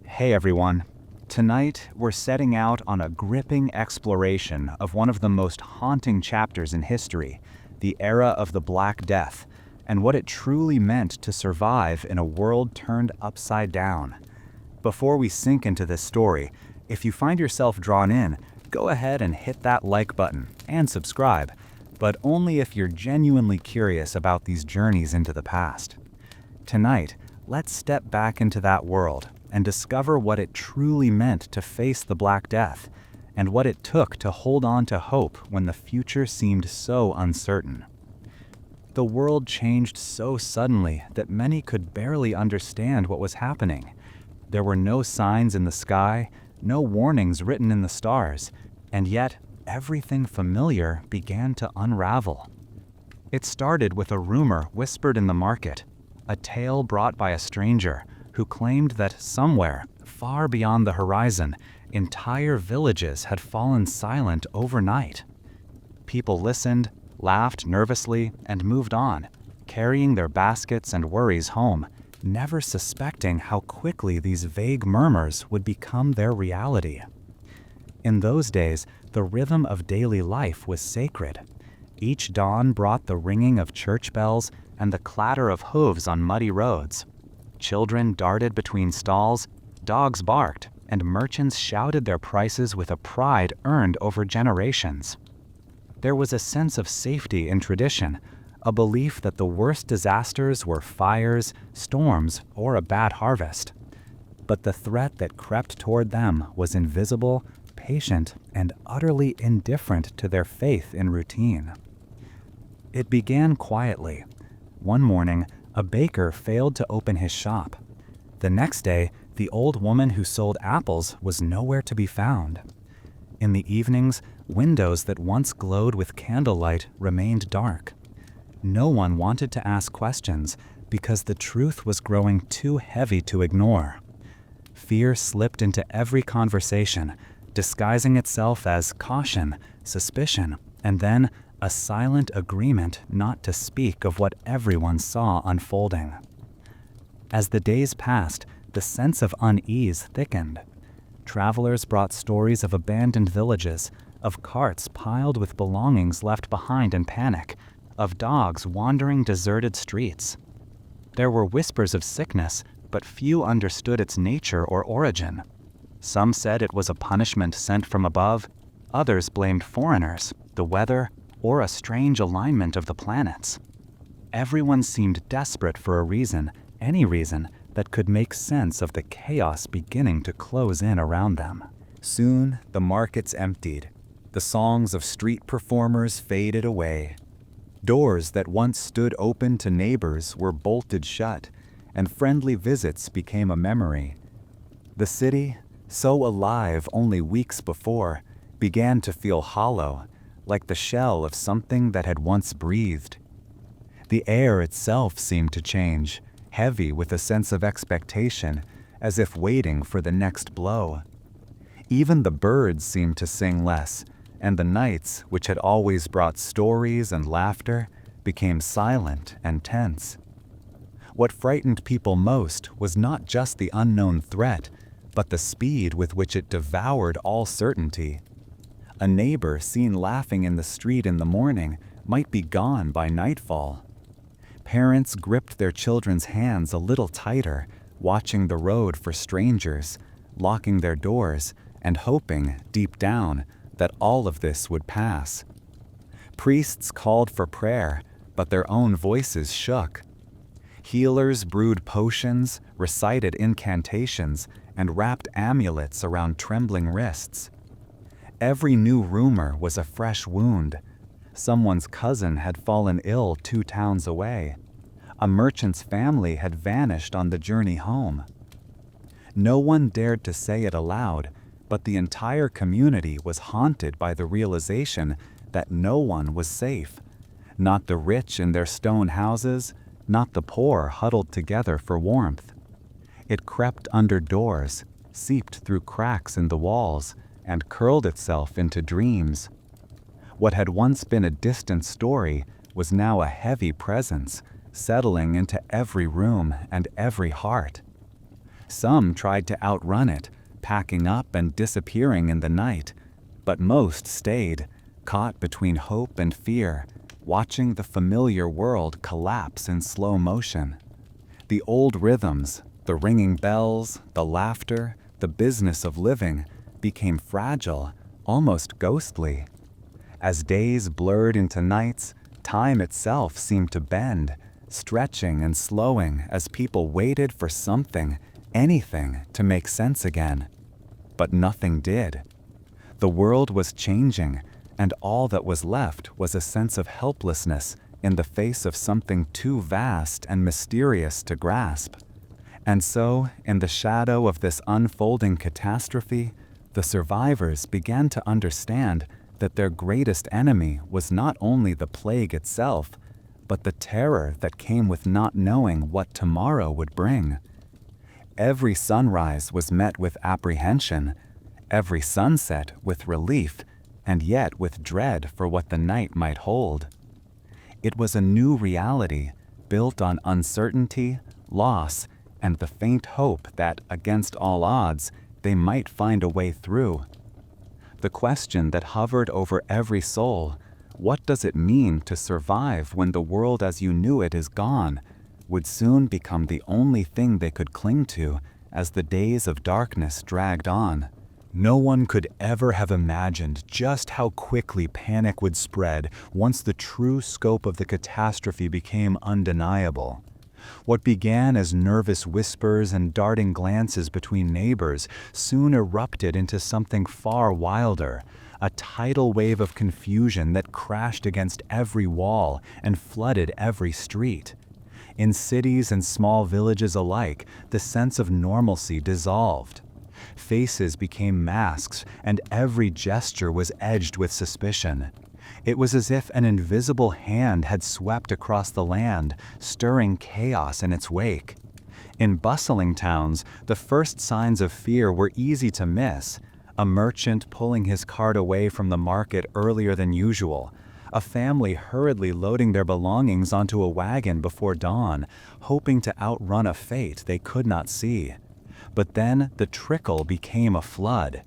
Hey everyone. Tonight, we're setting out on a gripping exploration of one of the most haunting chapters in history, the era of the Black Death, and what it truly meant to survive in a world turned upside down. Before we sink into this story, if you find yourself drawn in, go ahead and hit that like button and subscribe, but only if you're genuinely curious about these journeys into the past. Tonight, let's step back into that world and discover what it truly meant to face the Black Death, and what it took to hold on to hope when the future seemed so uncertain. The world changed so suddenly that many could barely understand what was happening. There were no signs in the sky, no warnings written in the stars, and yet everything familiar began to unravel. It started with a rumor whispered in the market, a tale brought by a stranger who claimed that somewhere, far beyond the horizon, entire villages had fallen silent overnight. People listened, laughed nervously, and moved on, carrying their baskets and worries home, never suspecting how quickly these vague murmurs would become their reality. In those days, the rhythm of daily life was sacred. Each dawn brought the ringing of church bells and the clatter of hooves on muddy roads. Children darted between stalls, dogs barked, and merchants shouted their prices with a pride earned over generations. There was a sense of safety in tradition, a belief that the worst disasters were fires, storms, or a bad harvest. But the threat that crept toward them was invisible, patient, and utterly indifferent to their faith in routine. It began quietly. One morning, a baker failed to open his shop. The next day, the old woman who sold apples was nowhere to be found. In the evenings, windows that once glowed with candlelight remained dark. No one wanted to ask questions because the truth was growing too heavy to ignore. Fear slipped into every conversation, disguising itself as caution, suspicion, and then a silent agreement not to speak of what everyone saw unfolding. As the days passed, the sense of unease thickened. Travelers brought stories of abandoned villages, of carts piled with belongings left behind in panic, of dogs wandering deserted streets. There were whispers of sickness, but few understood its nature or origin. Some said it was a punishment sent from above, others blamed foreigners, the weather, or a strange alignment of the planets. Everyone seemed desperate for a reason, any reason, that could make sense of the chaos beginning to close in around them. Soon, the markets emptied. The songs of street performers faded away. Doors that once stood open to neighbors were bolted shut, and friendly visits became a memory. The city, so alive only weeks before, began to feel hollow, like the shell of something that had once breathed. The air itself seemed to change, heavy with a sense of expectation, as if waiting for the next blow. Even the birds seemed to sing less, and the nights, which had always brought stories and laughter, became silent and tense. What frightened people most was not just the unknown threat, but the speed with which it devoured all certainty. A neighbor seen laughing in the street in the morning might be gone by nightfall. Parents gripped their children's hands a little tighter, watching the road for strangers, locking their doors, and hoping, deep down, that all of this would pass. Priests called for prayer, but their own voices shook. Healers brewed potions, recited incantations, and wrapped amulets around trembling wrists. Every new rumor was a fresh wound. Someone's cousin had fallen ill 2 towns away. A merchant's family had vanished on the journey home. No one dared to say it aloud, but the entire community was haunted by the realization that no one was safe. Not the rich in their stone houses, not the poor huddled together for warmth. It crept under doors, seeped through cracks in the walls, and curled itself into dreams. What had once been a distant story was now a heavy presence, settling into every room and every heart. Some tried to outrun it, packing up and disappearing in the night, but most stayed, caught between hope and fear, watching the familiar world collapse in slow motion. The old rhythms, the ringing bells, the laughter, the business of living, became fragile, almost ghostly. As days blurred into nights, time itself seemed to bend, stretching and slowing as people waited for something, anything, to make sense again. But nothing did. The world was changing, and all that was left was a sense of helplessness in the face of something too vast and mysterious to grasp. And so, in the shadow of this unfolding catastrophe, the survivors began to understand that their greatest enemy was not only the plague itself, but the terror that came with not knowing what tomorrow would bring. Every sunrise was met with apprehension, every sunset with relief, and yet with dread for what the night might hold. It was a new reality, built on uncertainty, loss, and the faint hope that, against all odds, they might find a way through. The question that hovered over every soul, what does it mean to survive when the world as you knew it is gone, would soon become the only thing they could cling to as the days of darkness dragged on. No one could ever have imagined just how quickly panic would spread once the true scope of the catastrophe became undeniable. What began as nervous whispers and darting glances between neighbors soon erupted into something far wilder, a tidal wave of confusion that crashed against every wall and flooded every street. In cities and small villages alike, the sense of normalcy dissolved. Faces became masks, and every gesture was edged with suspicion. It was as if an invisible hand had swept across the land, stirring chaos in its wake. In bustling towns, the first signs of fear were easy to miss. A merchant pulling his cart away from the market earlier than usual, a family hurriedly loading their belongings onto a wagon before dawn, hoping to outrun a fate they could not see. But then the trickle became a flood.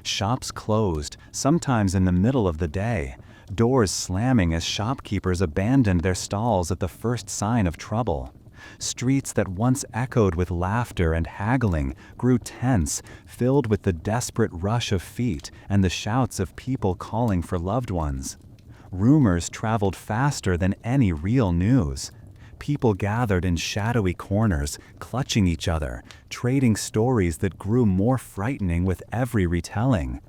Shops closed, sometimes in the middle of the day, doors slamming as shopkeepers abandoned their stalls at the first sign of trouble. Streets that once echoed with laughter and haggling grew tense, filled with the desperate rush of feet and the shouts of people calling for loved ones. Rumors traveled faster than any real news. People gathered in shadowy corners, clutching each other, trading stories that grew more frightening with every retelling.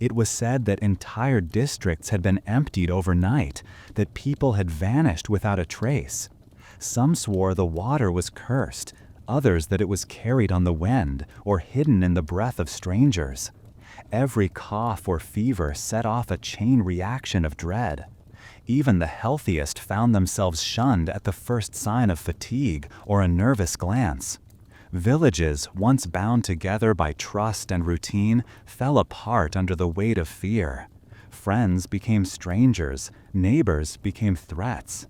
It was said that entire districts had been emptied overnight, that people had vanished without a trace. Some swore the water was cursed, others that it was carried on the wind or hidden in the breath of strangers. Every cough or fever set off a chain reaction of dread. Even the healthiest found themselves shunned at the first sign of fatigue or a nervous glance. Villages, once bound together by trust and routine, fell apart under the weight of fear. Friends became strangers, neighbors became threats.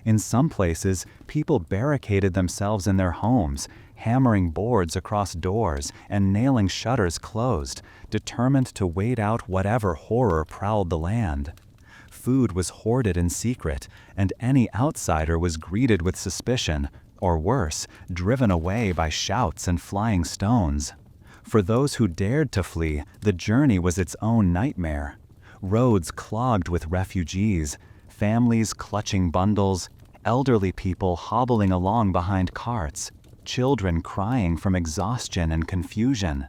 In some places, people barricaded themselves in their homes, hammering boards across doors and nailing shutters closed, determined to wait out whatever horror prowled the land. Food was hoarded in secret, and any outsider was greeted with suspicion, or worse, driven away by shouts and flying stones. For those who dared to flee, the journey was its own nightmare. Roads clogged with refugees, families clutching bundles, elderly people hobbling along behind carts, children crying from exhaustion and confusion.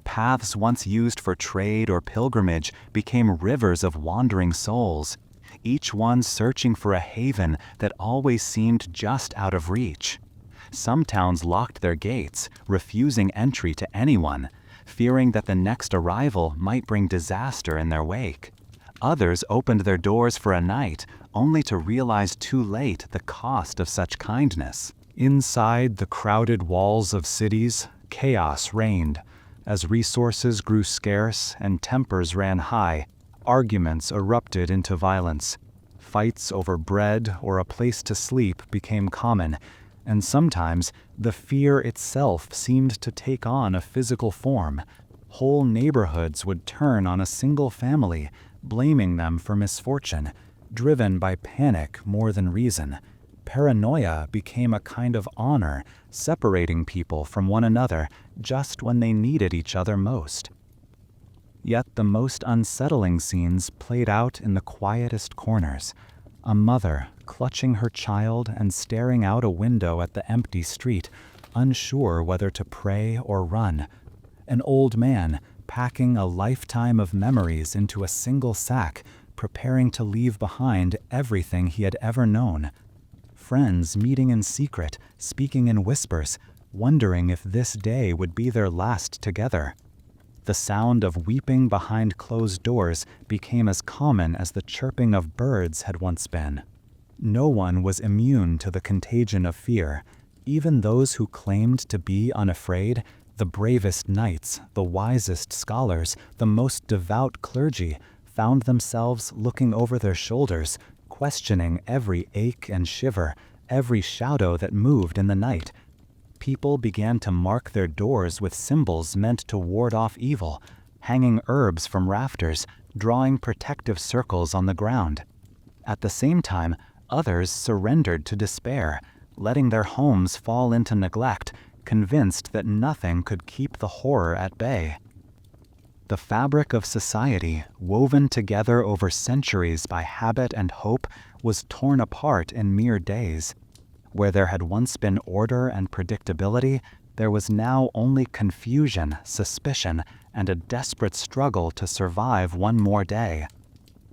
Paths once used for trade or pilgrimage became rivers of wandering souls, each one searching for a haven that always seemed just out of reach. Some towns locked their gates, refusing entry to anyone, fearing that the next arrival might bring disaster in their wake. Others opened their doors for a night, only to realize too late the cost of such kindness. Inside the crowded walls of cities, chaos reigned. As resources grew scarce and tempers ran high, arguments erupted into violence. Fights over bread or a place to sleep became common, and sometimes the fear itself seemed to take on a physical form. Whole neighborhoods would turn on a single family, blaming them for misfortune, driven by panic more than reason. Paranoia became a kind of honor, separating people from one another just when they needed each other most. Yet the most unsettling scenes played out in the quietest corners. A mother clutching her child and staring out a window at the empty street, unsure whether to pray or run. An old man packing a lifetime of memories into a single sack, preparing to leave behind everything he had ever known. Friends meeting in secret, speaking in whispers, wondering if this day would be their last together. The sound of weeping behind closed doors became as common as the chirping of birds had once been. No one was immune to the contagion of fear. Even those who claimed to be unafraid, the bravest knights, the wisest scholars, the most devout clergy, found themselves looking over their shoulders, questioning every ache and shiver, every shadow that moved in the night. People began to mark their doors with symbols meant to ward off evil, hanging herbs from rafters, drawing protective circles on the ground. At the same time, others surrendered to despair, letting their homes fall into neglect, convinced that nothing could keep the horror at bay. The fabric of society, woven together over centuries by habit and hope, was torn apart in mere days. Where there had once been order and predictability, there was now only confusion, suspicion, and a desperate struggle to survive one more day.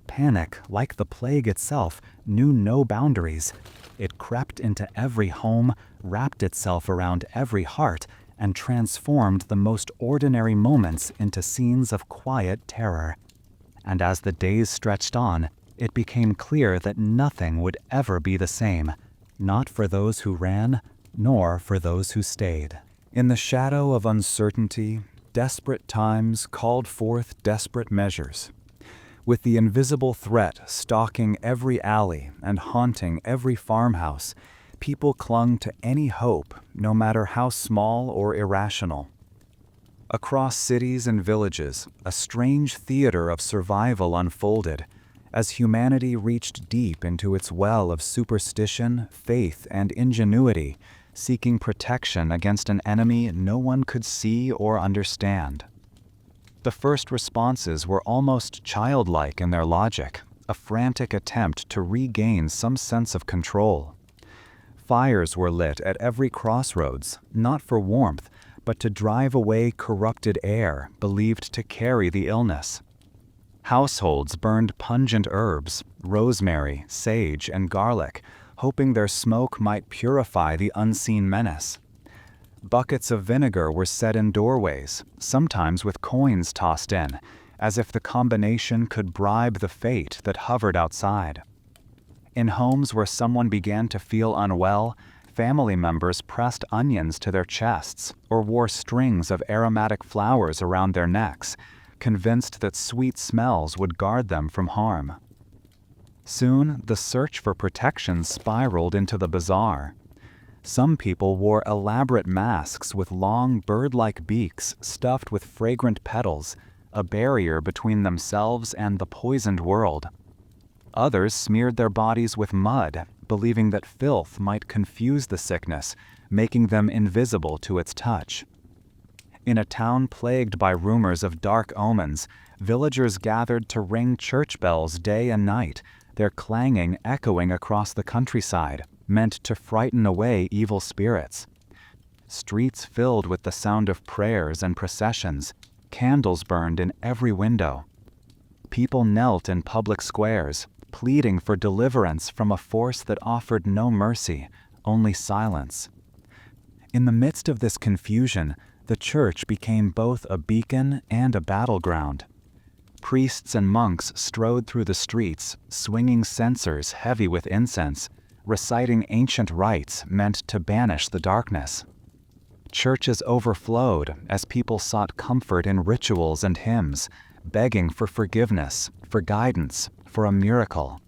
Panic, like the plague itself, knew no boundaries. It crept into every home, wrapped itself around every heart, and transformed the most ordinary moments into scenes of quiet terror. And as the days stretched on, it became clear that nothing would ever be the same, not for those who ran, nor for those who stayed. In the shadow of uncertainty, desperate times called forth desperate measures. With the invisible threat stalking every alley and haunting every farmhouse, people clung to any hope, no matter how small or irrational. Across cities and villages, a strange theater of survival unfolded, as humanity reached deep into its well of superstition, faith, and ingenuity, seeking protection against an enemy no one could see or understand. The first responses were almost childlike in their logic, a frantic attempt to regain some sense of control. Fires were lit at every crossroads, not for warmth, but to drive away corrupted air believed to carry the illness. Households burned pungent herbs, rosemary, sage, and garlic, hoping their smoke might purify the unseen menace. Buckets of vinegar were set in doorways, sometimes with coins tossed in, as if the combination could bribe the fate that hovered outside. In homes where someone began to feel unwell, family members pressed onions to their chests or wore strings of aromatic flowers around their necks, convinced that sweet smells would guard them from harm. Soon, the search for protection spiraled into the bizarre. Some people wore elaborate masks with long bird-like beaks stuffed with fragrant petals, a barrier between themselves and the poisoned world. Others smeared their bodies with mud, believing that filth might confuse the sickness, making them invisible to its touch. In a town plagued by rumors of dark omens, villagers gathered to ring church bells day and night, their clanging echoing across the countryside, meant to frighten away evil spirits. Streets filled with the sound of prayers and processions, candles burned in every window. People knelt in public squares, pleading for deliverance from a force that offered no mercy, only silence. In the midst of this confusion, the church became both a beacon and a battleground. Priests and monks strode through the streets, swinging censers heavy with incense, reciting ancient rites meant to banish the darkness. Churches overflowed as people sought comfort in rituals and hymns, begging for forgiveness, for guidance, for a miracle.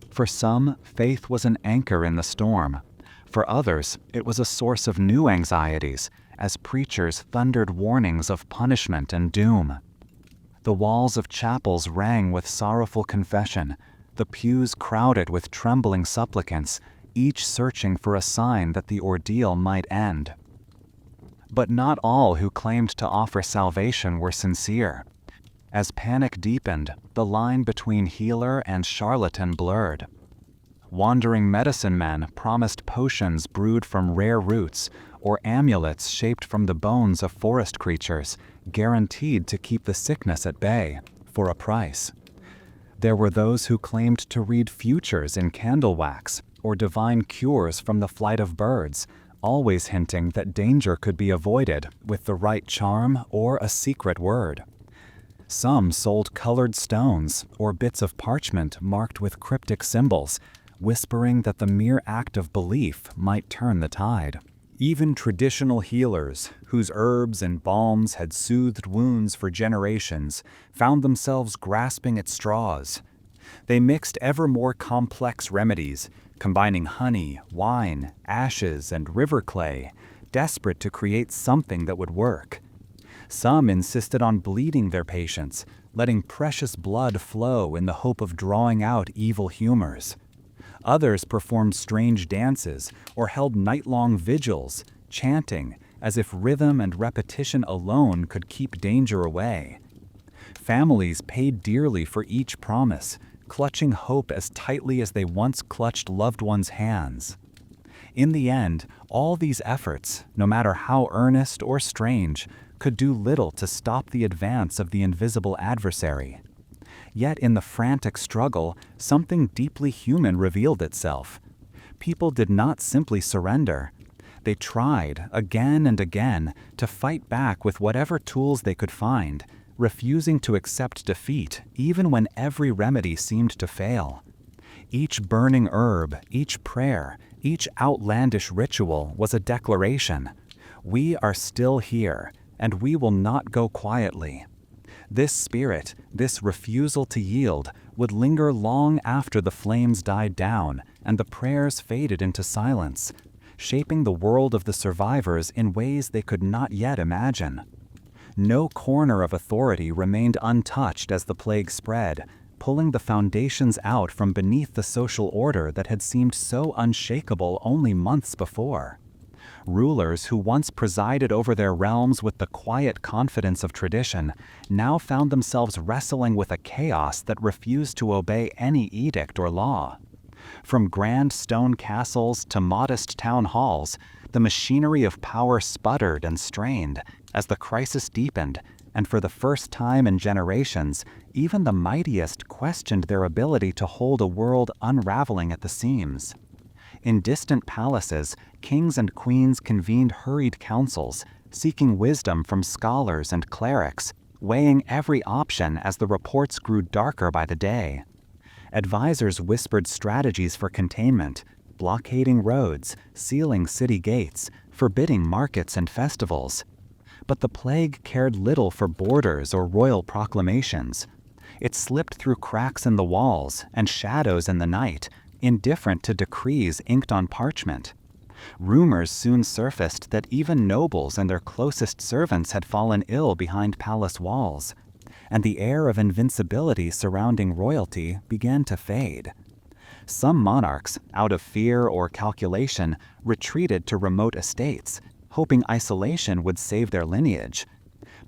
For some, faith was an anchor in the storm. For others, it was a source of new anxieties, as preachers thundered warnings of punishment and doom. The walls of chapels rang with sorrowful confession, the pews crowded with trembling supplicants, each searching for a sign that the ordeal might end. But not all who claimed to offer salvation were sincere. As panic deepened, the line between healer and charlatan blurred. Wandering medicine men promised potions brewed from rare roots or amulets shaped from the bones of forest creatures, guaranteed to keep the sickness at bay, for a price. There were those who claimed to read futures in candle wax or divine cures from the flight of birds, always hinting that danger could be avoided with the right charm or a secret word. Some sold colored stones or bits of parchment marked with cryptic symbols, whispering that the mere act of belief might turn the tide. Even traditional healers, whose herbs and balms had soothed wounds for generations, found themselves grasping at straws. They mixed ever more complex remedies, combining honey, wine, ashes, and river clay, desperate to create something that would work. Some insisted on bleeding their patients, letting precious blood flow in the hope of drawing out evil humors. Others performed strange dances or held night-long vigils, chanting as if rhythm and repetition alone could keep danger away. Families paid dearly for each promise, clutching hope as tightly as they once clutched loved ones' hands. In the end, all these efforts, no matter how earnest or strange, could do little to stop the advance of the invisible adversary. Yet in the frantic struggle, something deeply human revealed itself. People did not simply surrender. They tried, again and again, to fight back with whatever tools they could find, refusing to accept defeat even when every remedy seemed to fail. Each burning herb, each prayer, each outlandish ritual was a declaration. We are still here, and we will not go quietly. This spirit, this refusal to yield, would linger long after the flames died down and the prayers faded into silence, shaping the world of the survivors in ways they could not yet imagine. No corner of authority remained untouched as the plague spread, pulling the foundations out from beneath the social order that had seemed so unshakable only months before. Rulers who once presided over their realms with the quiet confidence of tradition now found themselves wrestling with a chaos that refused to obey any edict or law. From grand stone castles to modest town halls, the machinery of power sputtered and strained as the crisis deepened, and for the first time in generations, even the mightiest questioned their ability to hold a world unraveling at the seams. In distant palaces, kings and queens convened hurried councils, seeking wisdom from scholars and clerics, weighing every option as the reports grew darker by the day. Advisors whispered strategies for containment, blockading roads, sealing city gates, forbidding markets and festivals. But the plague cared little for borders or royal proclamations. It slipped through cracks in the walls and shadows in the night, indifferent to decrees inked on parchment. Rumors soon surfaced that even nobles and their closest servants had fallen ill behind palace walls, and the air of invincibility surrounding royalty began to fade. Some monarchs, out of fear or calculation, retreated to remote estates, hoping isolation would save their lineage.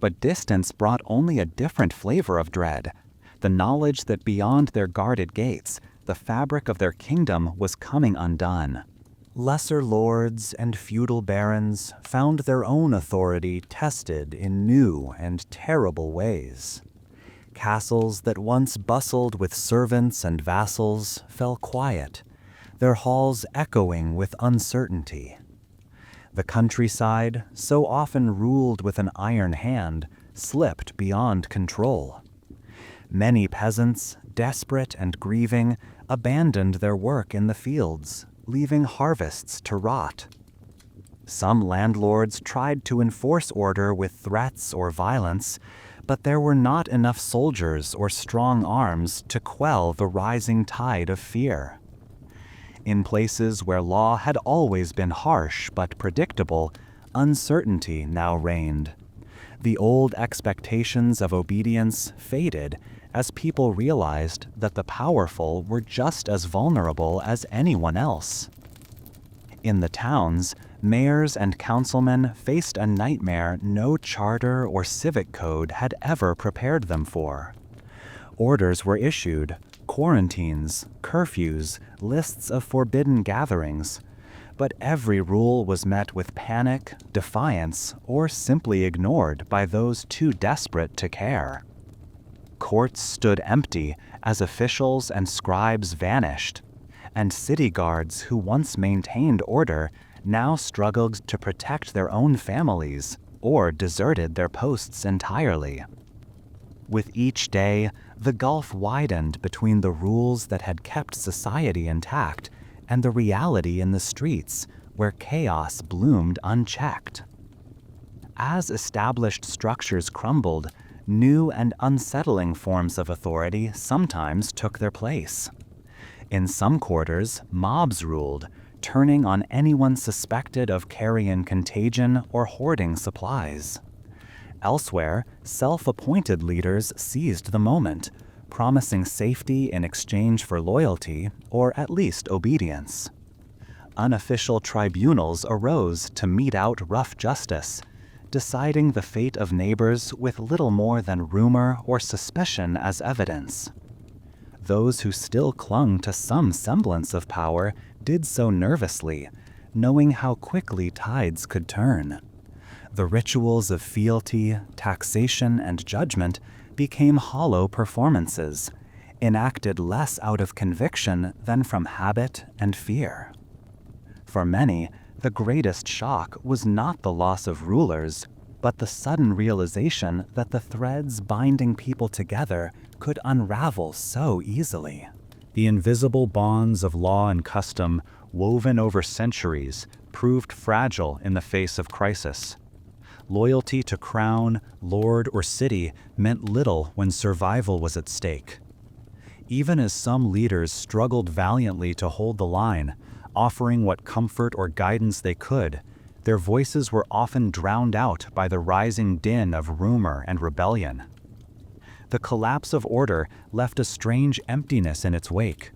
But distance brought only a different flavor of dread, the knowledge that beyond their guarded gates, the fabric of their kingdom was coming undone. Lesser lords and feudal barons found their own authority tested in new and terrible ways. Castles that once bustled with servants and vassals fell quiet, their halls echoing with uncertainty. The countryside, so often ruled with an iron hand, slipped beyond control. Many peasants, desperate and grieving, abandoned their work in the fields, leaving harvests to rot. Some landlords tried to enforce order with threats or violence, but there were not enough soldiers or strong arms to quell the rising tide of fear. In places where law had always been harsh but predictable, uncertainty now reigned. The old expectations of obedience faded as people realized that the powerful were just as vulnerable as anyone else. In the towns, mayors and councilmen faced a nightmare no charter or civic code had ever prepared them for. Orders were issued, quarantines, curfews, lists of forbidden gatherings, but every rule was met with panic, defiance, or simply ignored by those too desperate to care. Courts stood empty as officials and scribes vanished, and city guards who once maintained order now struggled to protect their own families or deserted their posts entirely. With each day, the gulf widened between the rules that had kept society intact and the reality in the streets, where chaos bloomed unchecked. As established structures crumbled, new and unsettling forms of authority sometimes took their place. In some quarters, mobs ruled, turning on anyone suspected of carrying contagion or hoarding supplies. Elsewhere, self-appointed leaders seized the moment, promising safety in exchange for loyalty or at least obedience. Unofficial tribunals arose to mete out rough justice, deciding the fate of neighbors with little more than rumor or suspicion as evidence. Those who still clung to some semblance of power did so nervously, knowing how quickly tides could turn. The rituals of fealty, taxation, and judgment became hollow performances, enacted less out of conviction than from habit and fear. For many, the greatest shock was not the loss of rulers, but the sudden realization that the threads binding people together could unravel so easily. The invisible bonds of law and custom, woven over centuries, proved fragile in the face of crisis. Loyalty to crown, lord, or city meant little when survival was at stake. Even as some leaders struggled valiantly to hold the line, offering what comfort or guidance they could, their voices were often drowned out by the rising din of rumor and rebellion. The collapse of order left a strange emptiness in its wake.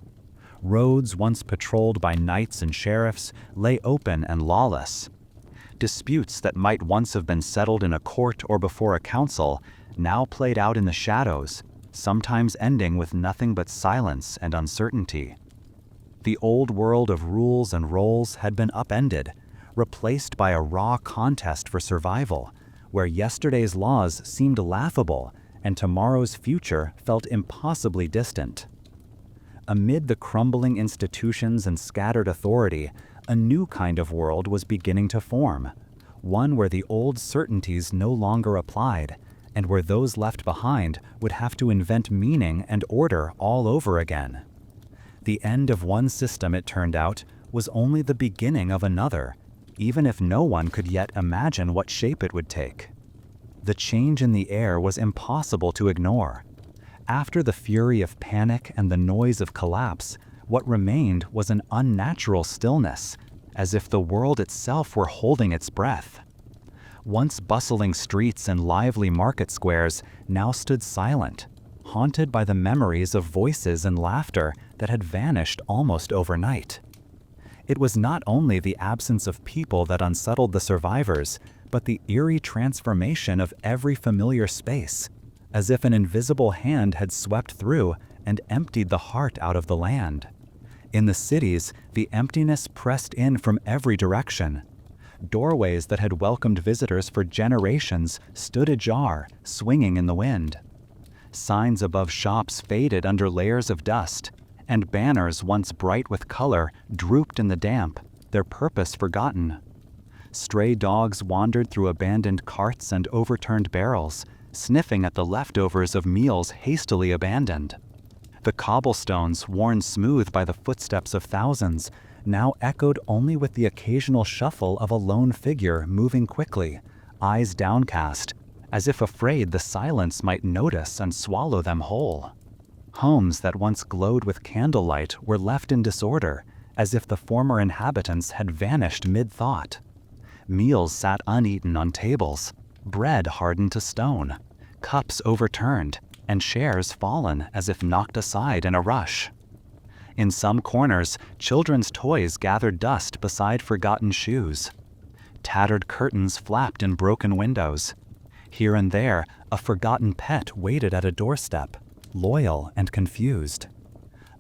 Roads once patrolled by knights and sheriffs lay open and lawless. Disputes that might once have been settled in a court or before a council now played out in the shadows, sometimes ending with nothing but silence and uncertainty. The old world of rules and roles had been upended, replaced by a raw contest for survival, where yesterday's laws seemed laughable and tomorrow's future felt impossibly distant. Amid the crumbling institutions and scattered authority, a new kind of world was beginning to form, one where the old certainties no longer applied, and where those left behind would have to invent meaning and order all over again. The end of one system, it turned out, was only the beginning of another, even if no one could yet imagine what shape it would take. The change in the air was impossible to ignore. After the fury of panic and the noise of collapse, what remained was an unnatural stillness, as if the world itself were holding its breath. Once bustling streets and lively market squares now stood silent, haunted by the memories of voices and laughter that had vanished almost overnight. It was not only the absence of people that unsettled the survivors, but the eerie transformation of every familiar space, as if an invisible hand had swept through and emptied the heart out of the land. In the cities, the emptiness pressed in from every direction. Doorways that had welcomed visitors for generations stood ajar, swinging in the wind. Signs above shops faded under layers of dust, and banners once bright with color drooped in the damp, their purpose forgotten. Stray dogs wandered through abandoned carts and overturned barrels, sniffing at the leftovers of meals hastily abandoned. The cobblestones, worn smooth by the footsteps of thousands, now echoed only with the occasional shuffle of a lone figure moving quickly, eyes downcast, as if afraid the silence might notice and swallow them whole. Homes that once glowed with candlelight were left in disorder, as if the former inhabitants had vanished mid-thought. Meals sat uneaten on tables, bread hardened to stone, cups overturned, and chairs fallen as if knocked aside in a rush. In some corners, children's toys gathered dust beside forgotten shoes. Tattered curtains flapped in broken windows. Here and there, a forgotten pet waited at a doorstep, loyal and confused.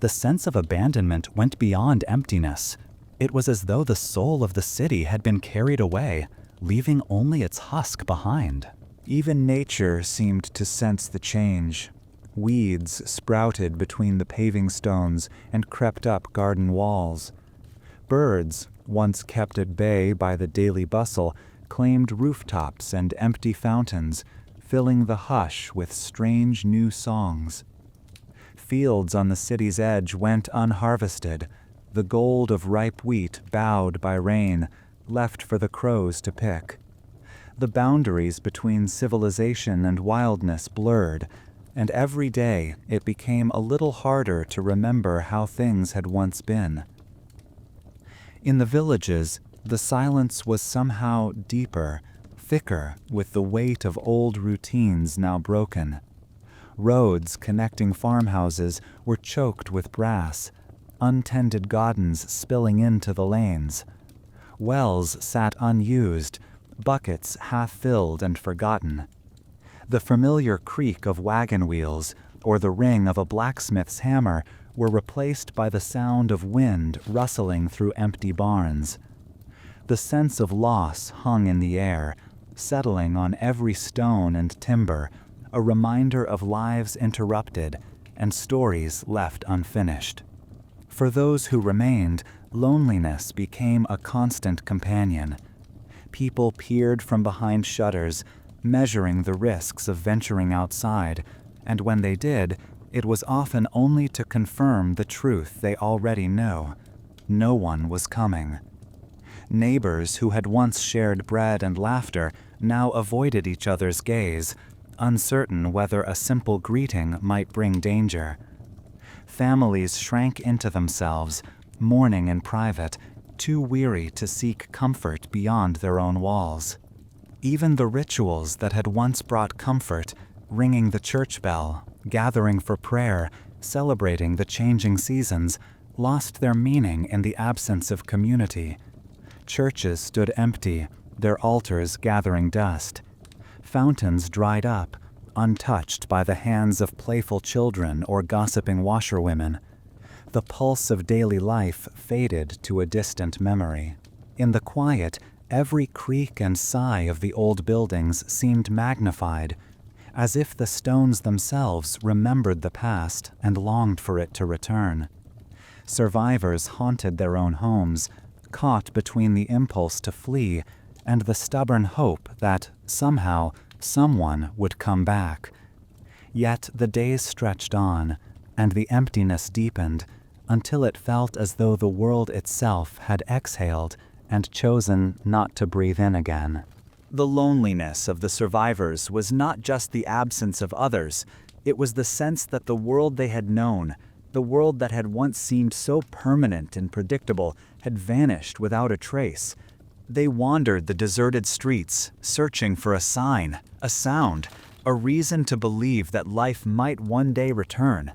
The sense of abandonment went beyond emptiness. It was as though the soul of the city had been carried away, leaving only its husk behind. Even nature seemed to sense the change. Weeds sprouted between the paving stones and crept up garden walls. Birds, once kept at bay by the daily bustle, claimed rooftops and empty fountains, filling the hush with strange new songs. Fields on the city's edge went unharvested, the gold of ripe wheat bowed by rain, left for the crows to pick. The boundaries between civilization and wildness blurred, and every day it became a little harder to remember how things had once been. In the villages, the silence was somehow deeper, thicker with the weight of old routines now broken. Roads connecting farmhouses were choked with brass, untended gardens spilling into the lanes. Wells sat unused, buckets half-filled and forgotten. The familiar creak of wagon wheels or the ring of a blacksmith's hammer were replaced by the sound of wind rustling through empty barns. The sense of loss hung in the air, settling on every stone and timber, a reminder of lives interrupted and stories left unfinished. For those who remained, loneliness became a constant companion. People peered from behind shutters, measuring the risks of venturing outside, and when they did, it was often only to confirm the truth they already know. No one was coming. Neighbors who had once shared bread and laughter now avoided each other's gaze, uncertain whether a simple greeting might bring danger. Families shrank into themselves, mourning in private, too weary to seek comfort beyond their own walls. Even the rituals that had once brought comfort, ringing the church bell, gathering for prayer, celebrating the changing seasons, lost their meaning in the absence of community. Churches stood empty, their altars gathering dust. Fountains dried up, untouched by the hands of playful children or gossiping washerwomen. The pulse of daily life faded to a distant memory. In the quiet, every creak and sigh of the old buildings seemed magnified, as if the stones themselves remembered the past and longed for it to return. Survivors haunted their own homes, caught between the impulse to flee and the stubborn hope that, somehow, someone would come back. Yet the days stretched on, and the emptiness deepened, until it felt as though the world itself had exhaled and chosen not to breathe in again. The loneliness of the survivors was not just the absence of others, it was the sense that the world they had known, the world that had once seemed so permanent and predictable, had vanished without a trace. They wandered the deserted streets, searching for a sign, a sound, a reason to believe that life might one day return.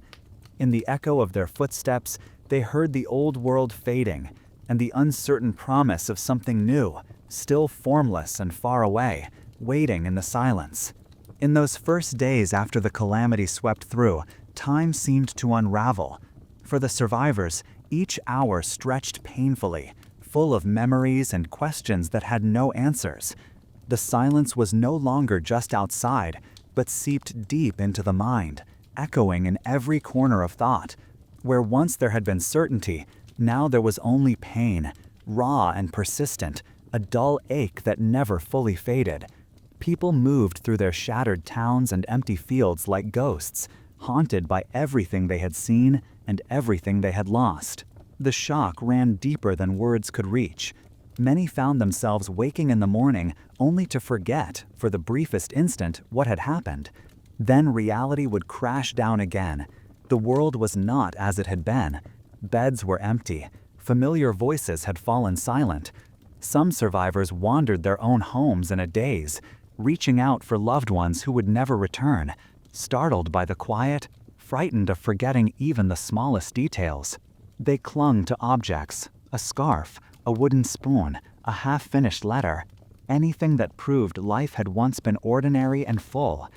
In the echo of their footsteps, they heard the old world fading, and the uncertain promise of something new, still formless and far away, waiting in the silence. In those first days after the calamity swept through, time seemed to unravel. For the survivors, each hour stretched painfully, full of memories and questions that had no answers. The silence was no longer just outside, but seeped deep into the mind, echoing in every corner of thought. Where once there had been certainty, now there was only pain, raw and persistent, a dull ache that never fully faded. People moved through their shattered towns and empty fields like ghosts, haunted by everything they had seen and everything they had lost. The shock ran deeper than words could reach. Many found themselves waking in the morning only to forget, for the briefest instant, what had happened. Then reality would crash down again. The world was not as it had been. Beds were empty. Familiar voices had fallen silent. Some survivors wandered their own homes in a daze, reaching out for loved ones who would never return, startled by the quiet, frightened of forgetting even the smallest details. They clung to objects, a scarf, a wooden spoon, a half-finished letter, anything that proved life had once been ordinary and full.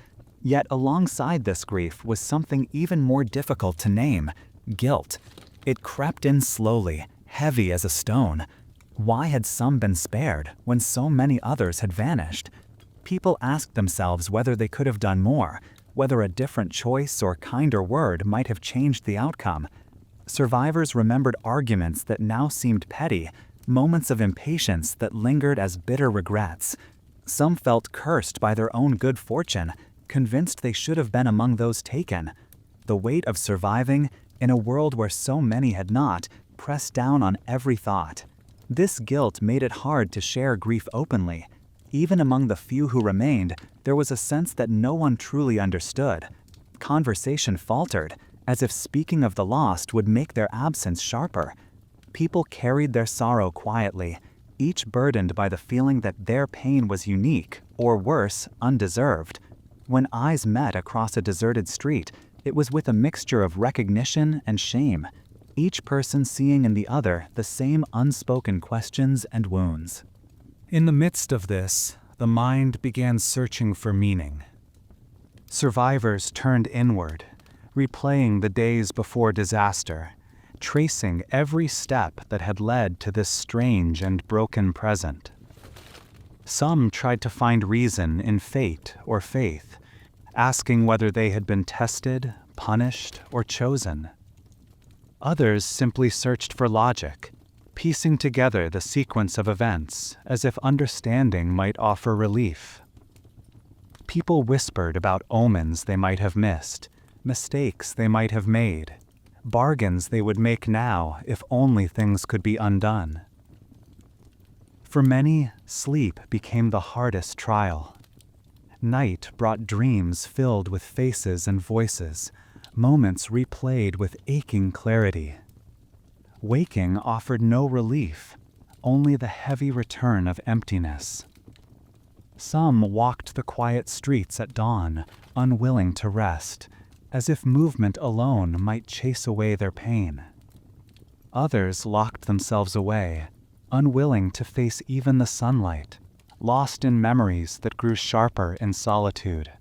Yet alongside this grief was something even more difficult to name: guilt. It crept in slowly, heavy as a stone. Why had some been spared when so many others had vanished? People asked themselves whether they could have done more, whether a different choice or kinder word might have changed the outcome. Survivors remembered arguments that now seemed petty, moments of impatience that lingered as bitter regrets. Some felt cursed by their own good fortune, convinced they should have been among those taken. The weight of surviving, in a world where so many had not, pressed down on every thought. This guilt made it hard to share grief openly. Even among the few who remained, there was a sense that no one truly understood. Conversation faltered, as if speaking of the lost would make their absence sharper. People carried their sorrow quietly, each burdened by the feeling that their pain was unique, or worse, undeserved. When eyes met across a deserted street, it was with a mixture of recognition and shame, each person seeing in the other the same unspoken questions and wounds. In the midst of this, the mind began searching for meaning. Survivors turned inward, replaying the days before disaster, tracing every step that had led to this strange and broken present. Some tried to find reason in fate or faith, asking whether they had been tested, punished, or chosen. Others simply searched for logic, piecing together the sequence of events as if understanding might offer relief. People whispered about omens they might have missed, mistakes they might have made, bargains they would make now if only things could be undone. For many, sleep became the hardest trial. Night brought dreams filled with faces and voices, moments replayed with aching clarity. Waking offered no relief, only the heavy return of emptiness. Some walked the quiet streets at dawn, unwilling to rest, as if movement alone might chase away their pain. Others locked themselves away, unwilling to face even the sunlight, lost in memories that grew sharper in solitude.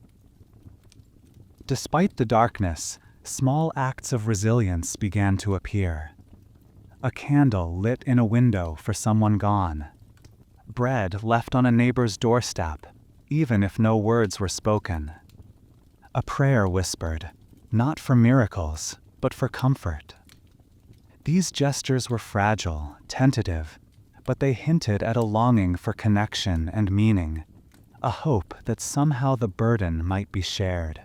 Despite the darkness, small acts of resilience began to appear. A candle lit in a window for someone gone. Bread left on a neighbor's doorstep, even if no words were spoken. A prayer whispered, not for miracles, but for comfort. These gestures were fragile, tentative, but they hinted at a longing for connection and meaning, a hope that somehow the burden might be shared.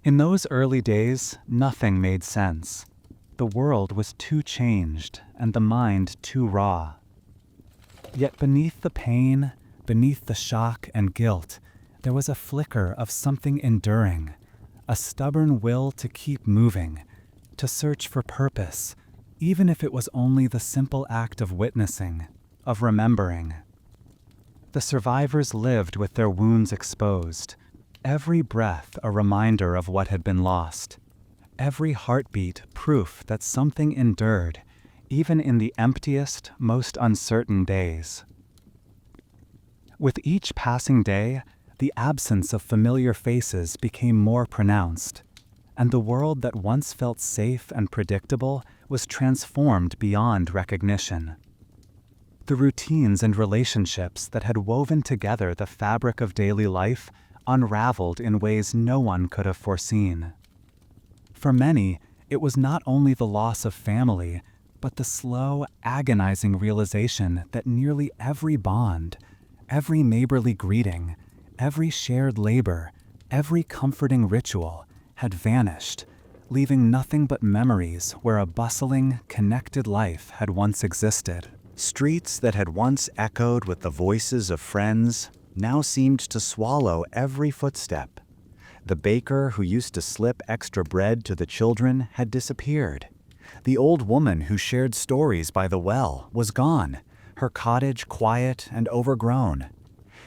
In those early days, nothing made sense. The world was too changed, and the mind too raw. Yet beneath the pain, beneath the shock and guilt, there was a flicker of something enduring, a stubborn will to keep moving, to search for purpose, even if it was only the simple act of witnessing, of remembering. The survivors lived with their wounds exposed, every breath a reminder of what had been lost, every heartbeat proof that something endured, even in the emptiest, most uncertain days. With each passing day, the absence of familiar faces became more pronounced, and the world that once felt safe and predictable was transformed beyond recognition. The routines and relationships that had woven together the fabric of daily life unraveled in ways no one could have foreseen. For many, it was not only the loss of family, but the slow, agonizing realization that nearly every bond, every neighborly greeting, every shared labor, every comforting ritual had vanished, leaving nothing but memories where a bustling, connected life had once existed. Streets that had once echoed with the voices of friends now seemed to swallow every footstep. The baker who used to slip extra bread to the children had disappeared. The old woman who shared stories by the well was gone, her cottage quiet and overgrown.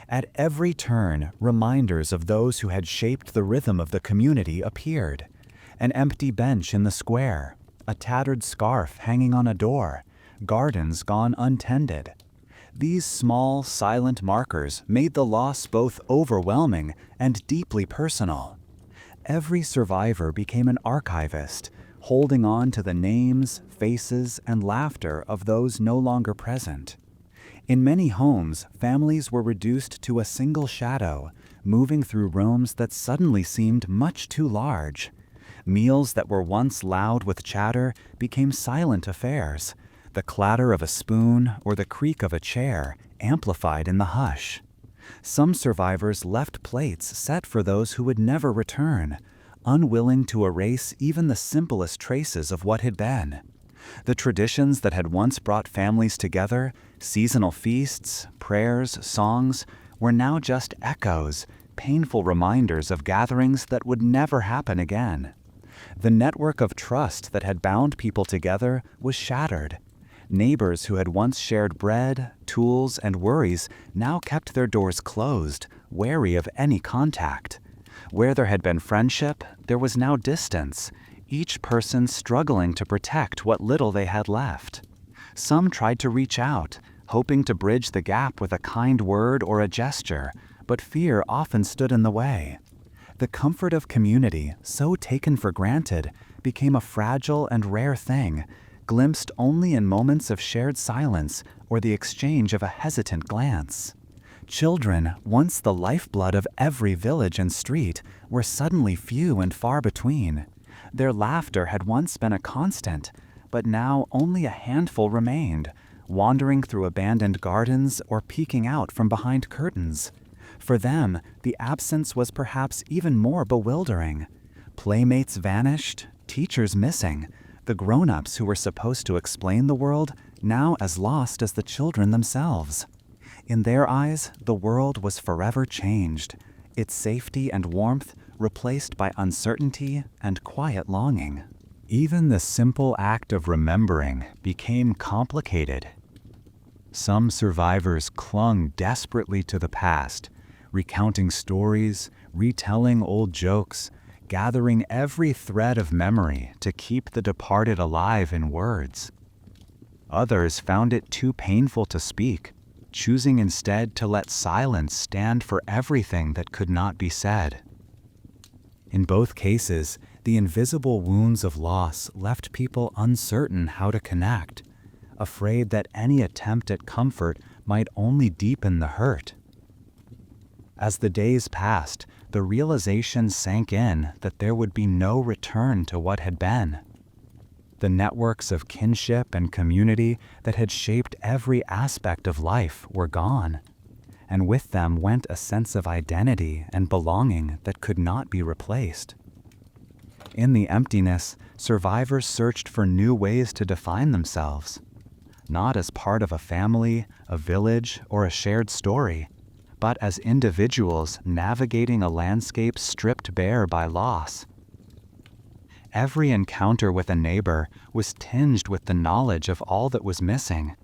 At every turn, reminders of those who had shaped the rhythm of the community appeared. An empty bench in the square, a tattered scarf hanging on a door, gardens gone untended. These small, silent markers made the loss both overwhelming and deeply personal. Every survivor became an archivist, holding on to the names, faces, and laughter of those no longer present. In many homes, families were reduced to a single shadow, moving through rooms that suddenly seemed much too large. Meals that were once loud with chatter became silent affairs, the clatter of a spoon or the creak of a chair amplified in the hush. Some survivors left plates set for those who would never return, unwilling to erase even the simplest traces of what had been. The traditions that had once brought families together, seasonal feasts, prayers, songs, were now just echoes, painful reminders of gatherings that would never happen again. The network of trust that had bound people together was shattered. Neighbors who had once shared bread, tools, and worries now kept their doors closed, wary of any contact. Where there had been friendship, there was now distance, each person struggling to protect what little they had left. Some tried to reach out, hoping to bridge the gap with a kind word or a gesture, but fear often stood in the way. The comfort of community, so taken for granted, became a fragile and rare thing, glimpsed only in moments of shared silence or the exchange of a hesitant glance. Children, once the lifeblood of every village and street, were suddenly few and far between. Their laughter had once been a constant, but now only a handful remained, wandering through abandoned gardens or peeking out from behind curtains. For them, the absence was perhaps even more bewildering. Playmates vanished, teachers missing, the grown-ups who were supposed to explain the world now as lost as the children themselves. In their eyes, the world was forever changed, its safety and warmth replaced by uncertainty and quiet longing. Even the simple act of remembering became complicated. Some survivors clung desperately to the past, recounting stories, retelling old jokes, gathering every thread of memory to keep the departed alive in words. Others found it too painful to speak, choosing instead to let silence stand for everything that could not be said. In both cases, the invisible wounds of loss left people uncertain how to connect, afraid that any attempt at comfort might only deepen the hurt. As the days passed, the realization sank in that there would be no return to what had been. The networks of kinship and community that had shaped every aspect of life were gone, and with them went a sense of identity and belonging that could not be replaced. In the emptiness, survivors searched for new ways to define themselves, not as part of a family, a village, or a shared story, but as individuals navigating a landscape stripped bare by loss. Every encounter with a neighbor was tinged with the knowledge of all that was missing,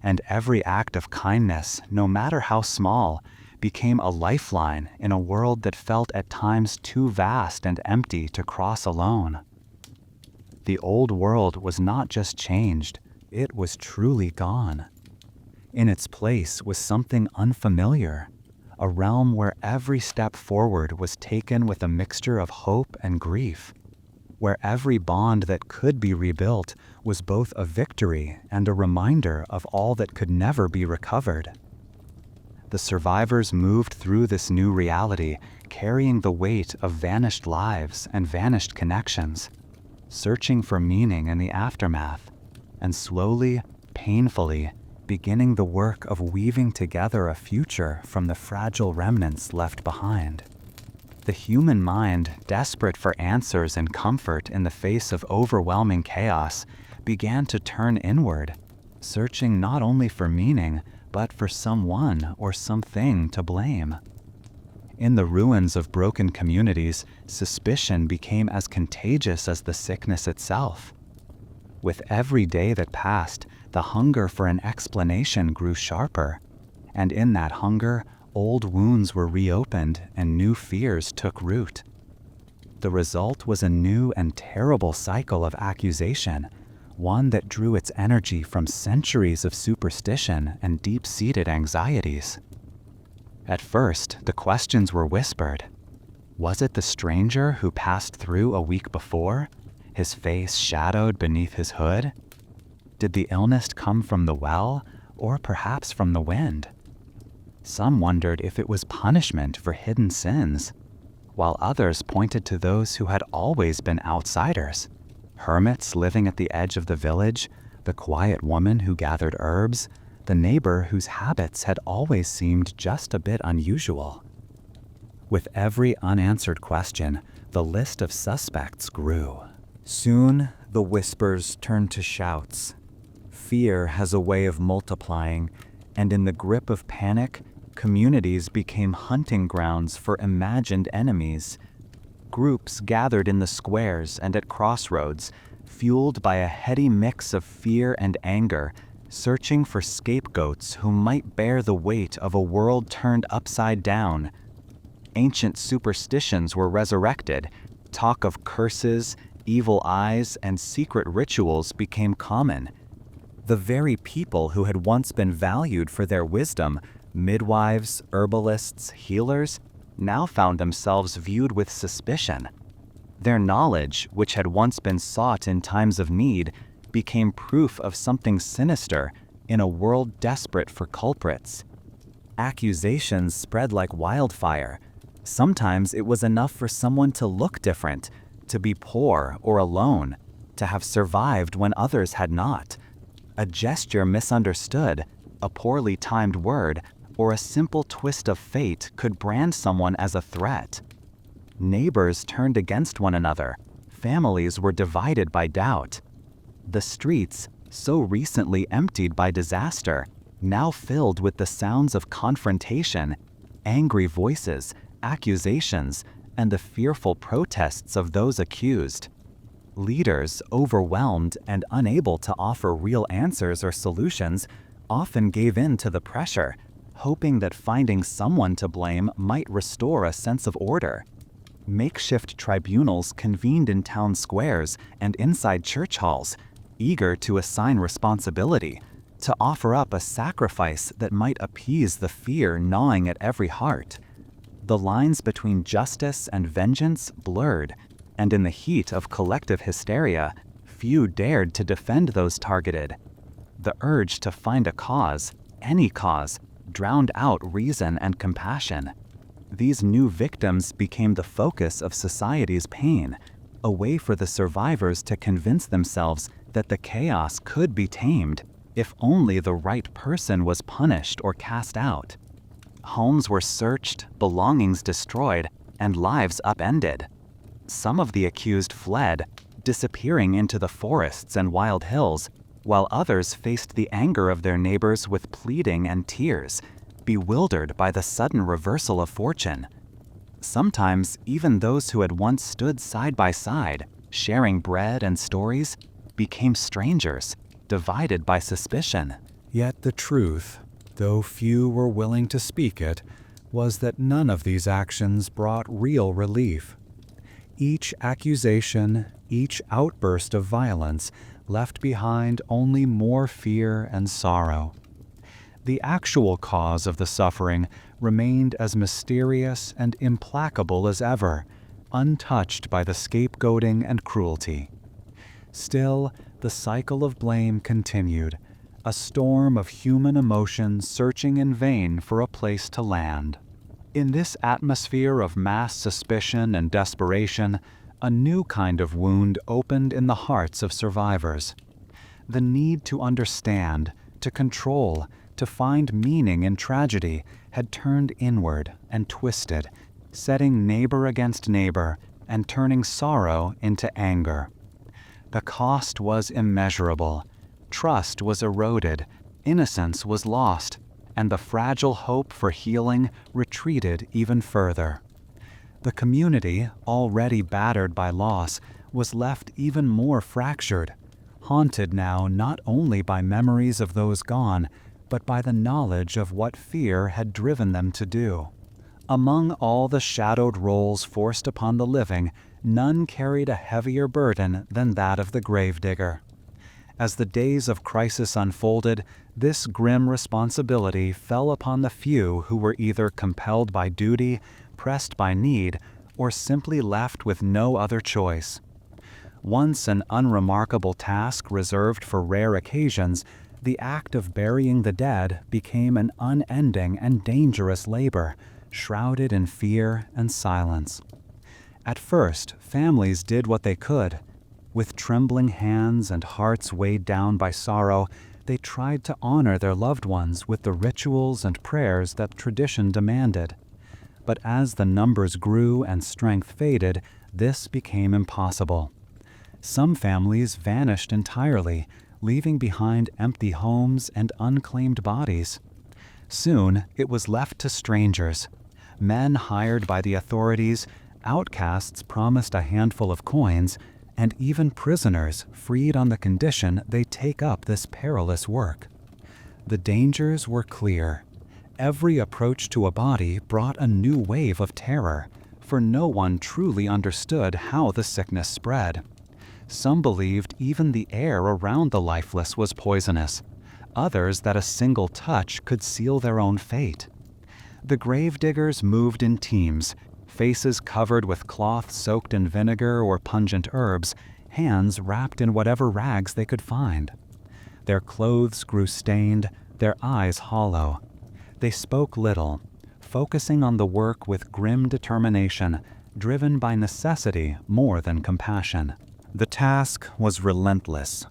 and every act of kindness, no matter how small, became a lifeline in a world that felt at times too vast and empty to cross alone. The old world was not just changed, it was truly gone. In its place was something unfamiliar, a realm where every step forward was taken with a mixture of hope and grief, where every bond that could be rebuilt was both a victory and a reminder of all that could never be recovered. The survivors moved through this new reality, carrying the weight of vanished lives and vanished connections, searching for meaning in the aftermath, and slowly, painfully, beginning the work of weaving together a future from the fragile remnants left behind. The human mind, desperate for answers and comfort in the face of overwhelming chaos, began to turn inward, searching not only for meaning, but for someone or something to blame. In the ruins of broken communities, suspicion became as contagious as the sickness itself. With every day that passed, the hunger for an explanation grew sharper. And in that hunger, old wounds were reopened and new fears took root. The result was a new and terrible cycle of accusation, one that drew its energy from centuries of superstition and deep-seated anxieties. At first, the questions were whispered. Was it the stranger who passed through a week before, his face shadowed beneath his hood? Did the illness come from the well, or perhaps from the wind? Some wondered if it was punishment for hidden sins, while others pointed to those who had always been outsiders, hermits living at the edge of the village, the quiet woman who gathered herbs, the neighbor whose habits had always seemed just a bit unusual. With every unanswered question, the list of suspects grew. Soon, the whispers turned to shouts. Fear has a way of multiplying, and in the grip of panic, communities became hunting grounds for imagined enemies. Groups gathered in the squares and at crossroads, fueled by a heady mix of fear and anger, searching for scapegoats who might bear the weight of a world turned upside down. Ancient superstitions were resurrected. Talk of curses, evil eyes, and secret rituals became common. The very people who had once been valued for their wisdom, midwives, herbalists, healers, now found themselves viewed with suspicion. Their knowledge, which had once been sought in times of need, became proof of something sinister in a world desperate for culprits. Accusations spread like wildfire. Sometimes it was enough for someone to look different, to be poor or alone, to have survived when others had not. A gesture misunderstood, a poorly timed word, or a simple twist of fate could brand someone as a threat. Neighbors turned against one another. Families were divided by doubt. The streets, so recently emptied by disaster, now filled with the sounds of confrontation, angry voices, accusations, and the fearful protests of those accused. Leaders, overwhelmed and unable to offer real answers or solutions, often gave in to the pressure, hoping that finding someone to blame might restore a sense of order. Makeshift tribunals convened in town squares and inside church halls, eager to assign responsibility, to offer up a sacrifice that might appease the fear gnawing at every heart. The lines between justice and vengeance blurred, and in the heat of collective hysteria, few dared to defend those targeted. The urge to find a cause, any cause, drowned out reason and compassion. These new victims became the focus of society's pain, a way for the survivors to convince themselves that the chaos could be tamed if only the right person was punished or cast out. Homes were searched, belongings destroyed, and lives upended. Some of the accused fled, disappearing into the forests and wild hills, while others faced the anger of their neighbors with pleading and tears, bewildered by the sudden reversal of fortune. Sometimes even those who had once stood side by side, sharing bread and stories, became strangers, divided by suspicion. Yet the truth, though few were willing to speak it, was that none of these actions brought real relief. Each accusation, each outburst of violence left behind only more fear and sorrow. The actual cause of the suffering remained as mysterious and implacable as ever, untouched by the scapegoating and cruelty. Still, the cycle of blame continued, a storm of human emotion searching in vain for a place to land. In this atmosphere of mass suspicion and desperation, a new kind of wound opened in the hearts of survivors. The need to understand, to control, to find meaning in tragedy had turned inward and twisted, setting neighbor against neighbor and turning sorrow into anger. The cost was immeasurable. Trust was eroded, innocence was lost, and the fragile hope for healing retreated even further. The community, already battered by loss, was left even more fractured. haunted now not only by memories of those gone, but by the knowledge of what fear had driven them to do. Among all the shadowed roles forced upon the living, none carried a heavier burden than that of the gravedigger. As the days of crisis unfolded, this grim responsibility fell upon the few who were either compelled by duty, pressed by need, or simply left with no other choice. Once an unremarkable task reserved for rare occasions, the act of burying the dead became an unending and dangerous labor, shrouded in fear and silence. At first, families did what they could. With trembling hands and hearts weighed down by sorrow, they tried to honor their loved ones with the rituals and prayers that tradition demanded. But as the numbers grew and strength faded, this became impossible. Some families vanished entirely, leaving behind empty homes and unclaimed bodies. Soon, it was left to strangers. Men hired by the authorities, outcasts promised a handful of coins, and even prisoners freed on the condition they take up this perilous work. The dangers were clear. Every approach to a body brought a new wave of terror, for no one truly understood how the sickness spread. Some believed even the air around the lifeless was poisonous, others that a single touch could seal their own fate. The gravediggers moved in teams, faces covered with cloth soaked in vinegar or pungent herbs, hands wrapped in whatever rags they could find. Their clothes grew stained, their eyes hollow. They spoke little, focusing on the work with grim determination, driven by necessity more than compassion. The task was relentless.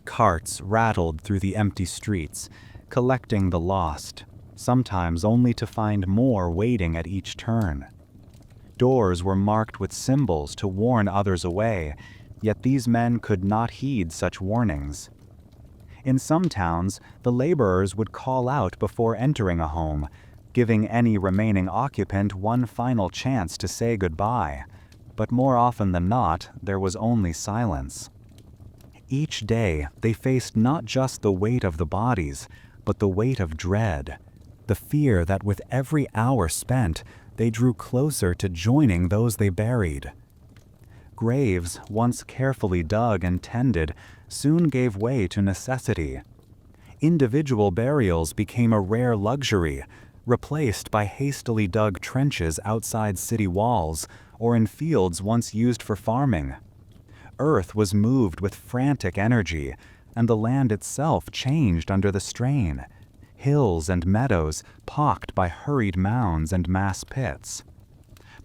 Carts rattled through the empty streets, collecting the lost, sometimes only to find more waiting at each turn. Doors were marked with symbols to warn others away, yet these men could not heed such warnings. In some towns, the laborers would call out before entering a home, giving any remaining occupant one final chance to say goodbye. But more often than not, there was only silence. Each day, they faced not just the weight of the bodies, but the weight of dread, the fear that with every hour spent, they drew closer to joining those they buried. Graves, once carefully dug and tended, soon gave way to necessity. Individual burials became a rare luxury, replaced by hastily dug trenches outside city walls or in fields once used for farming. Earth was moved with frantic energy, and the land itself changed under the strain. Hills and meadows pocked by hurried mounds and mass pits.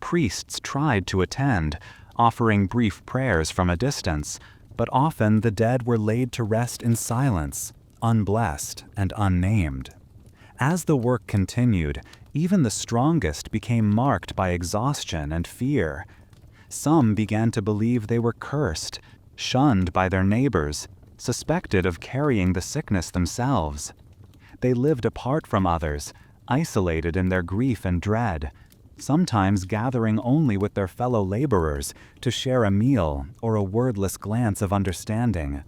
Priests tried to attend, offering brief prayers from a distance, but often the dead were laid to rest in silence, unblessed and unnamed. As the work continued, even the strongest became marked by exhaustion and fear. Some began to believe they were cursed, shunned by their neighbors, suspected of carrying the sickness themselves. They lived apart from others, isolated in their grief and dread, sometimes gathering only with their fellow laborers to share a meal or a wordless glance of understanding.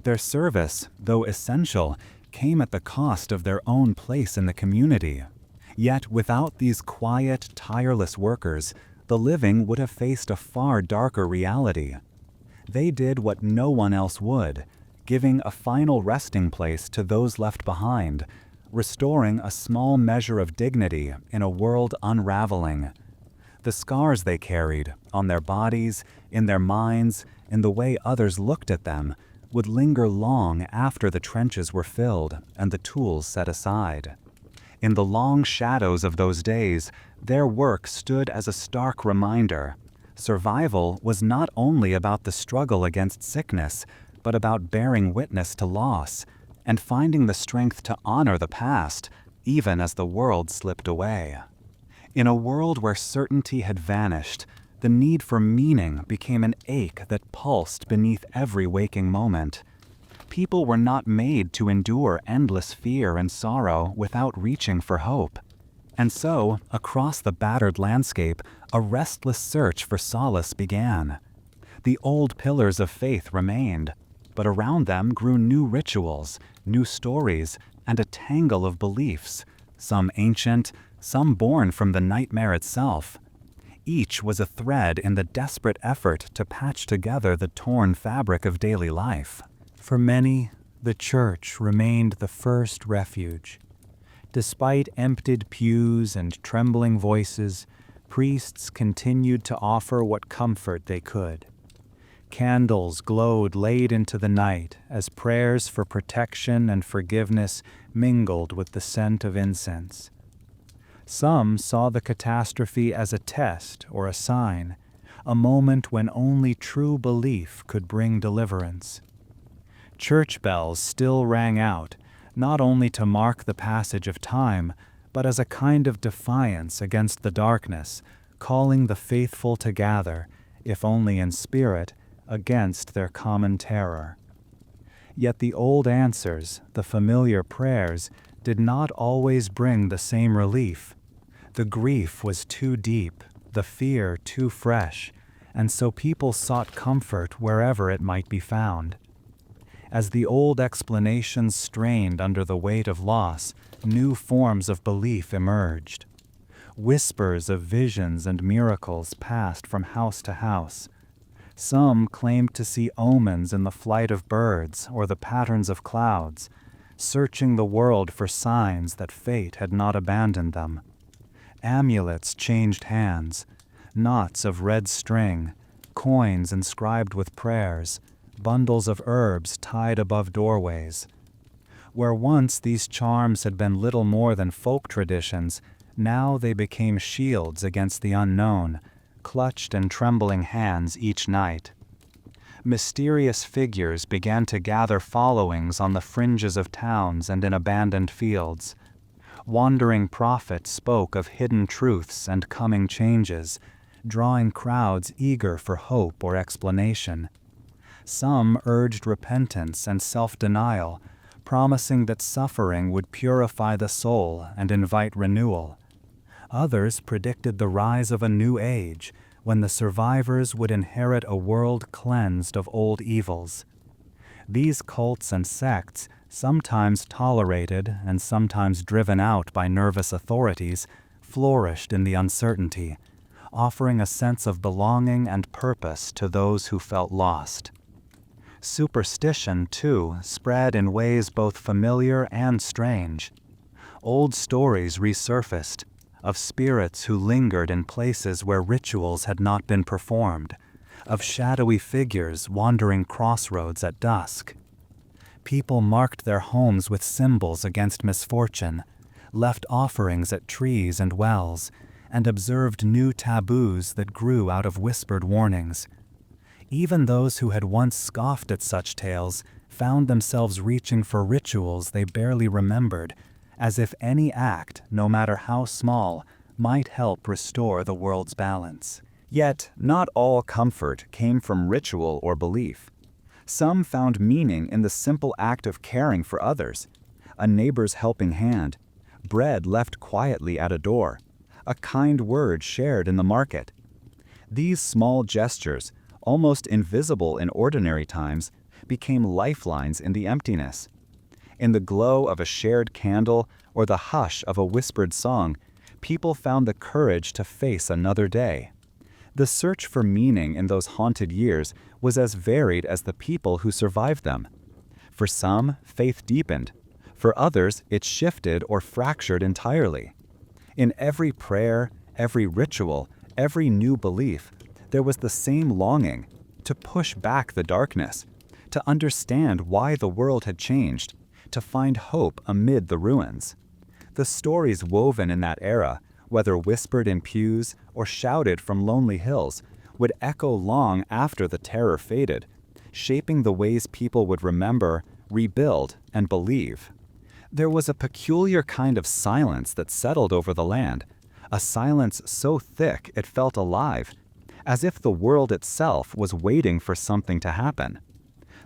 Their service, though essential, came at the cost of their own place in the community. Yet without these quiet, tireless workers, the living would have faced a far darker reality. They did what no one else would, giving a final resting place to those left behind, restoring a small measure of dignity in a world unraveling. The scars they carried, on their bodies, in their minds, in the way others looked at them, would linger long after the trenches were filled and the tools set aside. In the long shadows of those days, their work stood as a stark reminder. Survival was not only about the struggle against sickness, but about bearing witness to loss, and finding the strength to honor the past, even as the world slipped away. In a world where certainty had vanished, the need for meaning became an ache that pulsed beneath every waking moment. People were not made to endure endless fear and sorrow without reaching for hope. And so, across the battered landscape, a restless search for solace began. The old pillars of faith remained, but around them grew new rituals, new stories, and a tangle of beliefs, some ancient, some born from the nightmare itself. Each was a thread in the desperate effort to patch together the torn fabric of daily life. For many, the church remained the first refuge. Despite emptied pews and trembling voices, priests continued to offer what comfort they could. Candles glowed late into the night as prayers for protection and forgiveness mingled with the scent of incense. Some saw the catastrophe as a test or a sign, a moment when only true belief could bring deliverance. Church bells still rang out, not only to mark the passage of time, but as a kind of defiance against the darkness, calling the faithful to gather, if only in spirit, against their common terror. Yet the old answers, the familiar prayers, did not always bring the same relief. The grief was too deep, the fear too fresh, and so people sought comfort wherever it might be found. As the old explanations strained under the weight of loss, new forms of belief emerged. Whispers of visions and miracles passed from house to house. Some claimed to see omens in the flight of birds or the patterns of clouds, searching the world for signs that fate had not abandoned them. Amulets changed hands, knots of red string, coins inscribed with prayers, bundles of herbs tied above doorways. Where once these charms had been little more than folk traditions, now they became shields against the unknown, clutched in trembling hands each night. Mysterious figures began to gather followings on the fringes of towns and in abandoned fields. Wandering prophets spoke of hidden truths and coming changes, drawing crowds eager for hope or explanation. Some urged repentance and self-denial, promising that suffering would purify the soul and invite renewal. Others predicted the rise of a new age, when the survivors would inherit a world cleansed of old evils. These cults and sects, sometimes tolerated and sometimes driven out by nervous authorities, flourished in the uncertainty, offering a sense of belonging and purpose to those who felt lost. Superstition, too, spread in ways both familiar and strange. Old stories resurfaced, of spirits who lingered in places where rituals had not been performed, of shadowy figures wandering crossroads at dusk. People marked their homes with symbols against misfortune, left offerings at trees and wells, and observed new taboos that grew out of whispered warnings. Even those who had once scoffed at such tales found themselves reaching for rituals they barely remembered, as if any act, no matter how small, might help restore the world's balance. Yet, not all comfort came from ritual or belief. Some found meaning in the simple act of caring for others, a neighbor's helping hand, bread left quietly at a door, a kind word shared in the market. These small gestures, almost invisible in ordinary times, became lifelines in the emptiness. In the glow of a shared candle or the hush of a whispered song, people found the courage to face another day. The search for meaning in those haunted years was as varied as the people who survived them. For some, faith deepened. For others, it shifted or fractured entirely. In every prayer, every ritual, every new belief, there was the same longing to push back the darkness, to understand why the world had changed, to find hope amid the ruins. The stories woven in that era, whether whispered in pews or shouted from lonely hills, would echo long after the terror faded, shaping the ways people would remember, rebuild, and believe. There was a peculiar kind of silence that settled over the land, a silence so thick it felt alive, as if the world itself was waiting for something to happen.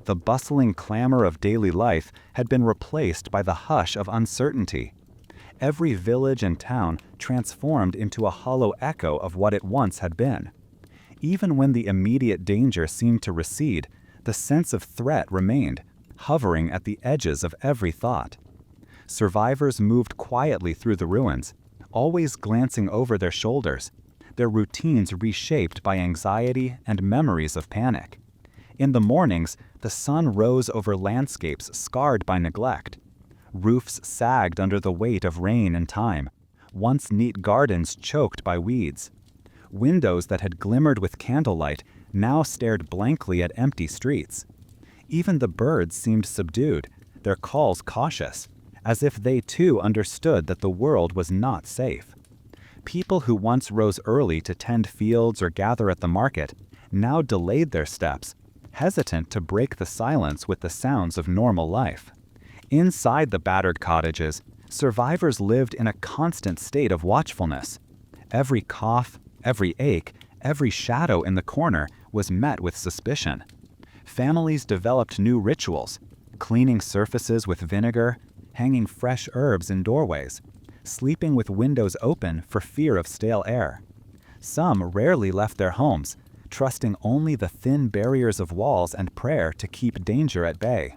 The bustling clamor of daily life had been replaced by the hush of uncertainty. Every village and town transformed into a hollow echo of what it once had been. Even when the immediate danger seemed to recede, the sense of threat remained, hovering at the edges of every thought. Survivors moved quietly through the ruins, always glancing over their shoulders, their routines reshaped by anxiety and memories of panic. In the mornings, the sun rose over landscapes scarred by neglect. Roofs sagged under the weight of rain and time, once neat gardens choked by weeds. Windows that had glimmered with candlelight now stared blankly at empty streets. Even the birds seemed subdued, their calls cautious, as if they too understood that the world was not safe. People who once rose early to tend fields or gather at the market now delayed their steps, hesitant to break the silence with the sounds of normal life. Inside the battered cottages, survivors lived in a constant state of watchfulness. Every cough, every ache, every shadow in the corner was met with suspicion. Families developed new rituals, cleaning surfaces with vinegar, hanging fresh herbs in doorways, sleeping with windows open for fear of stale air. Some rarely left their homes, trusting only the thin barriers of walls and prayer to keep danger at bay.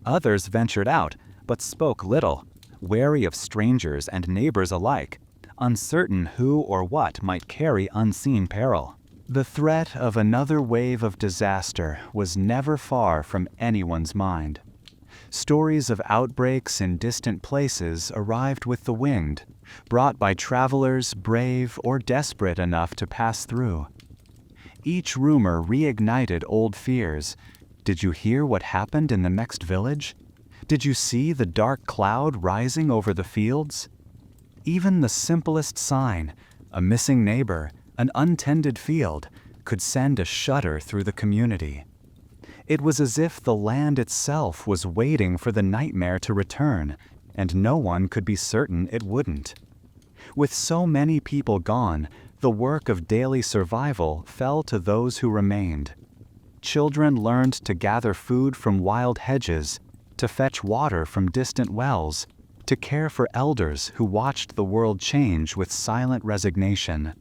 Others ventured out, but spoke little, wary of strangers and neighbors alike, uncertain who or what might carry unseen peril. The threat of another wave of disaster was never far from anyone's mind. Stories of outbreaks in distant places arrived with the wind, brought by travelers brave or desperate enough to pass through. Each rumor reignited old fears. Did you hear what happened in the next village? Did you see the dark cloud rising over the fields? Even the simplest sign, a missing neighbor, an untended field, could send a shudder through the community. It was as if the land itself was waiting for the nightmare to return, and no one could be certain it wouldn't. With so many people gone, the work of daily survival fell to those who remained. Children learned to gather food from wild hedges, to fetch water from distant wells, to care for elders who watched the world change with silent resignation.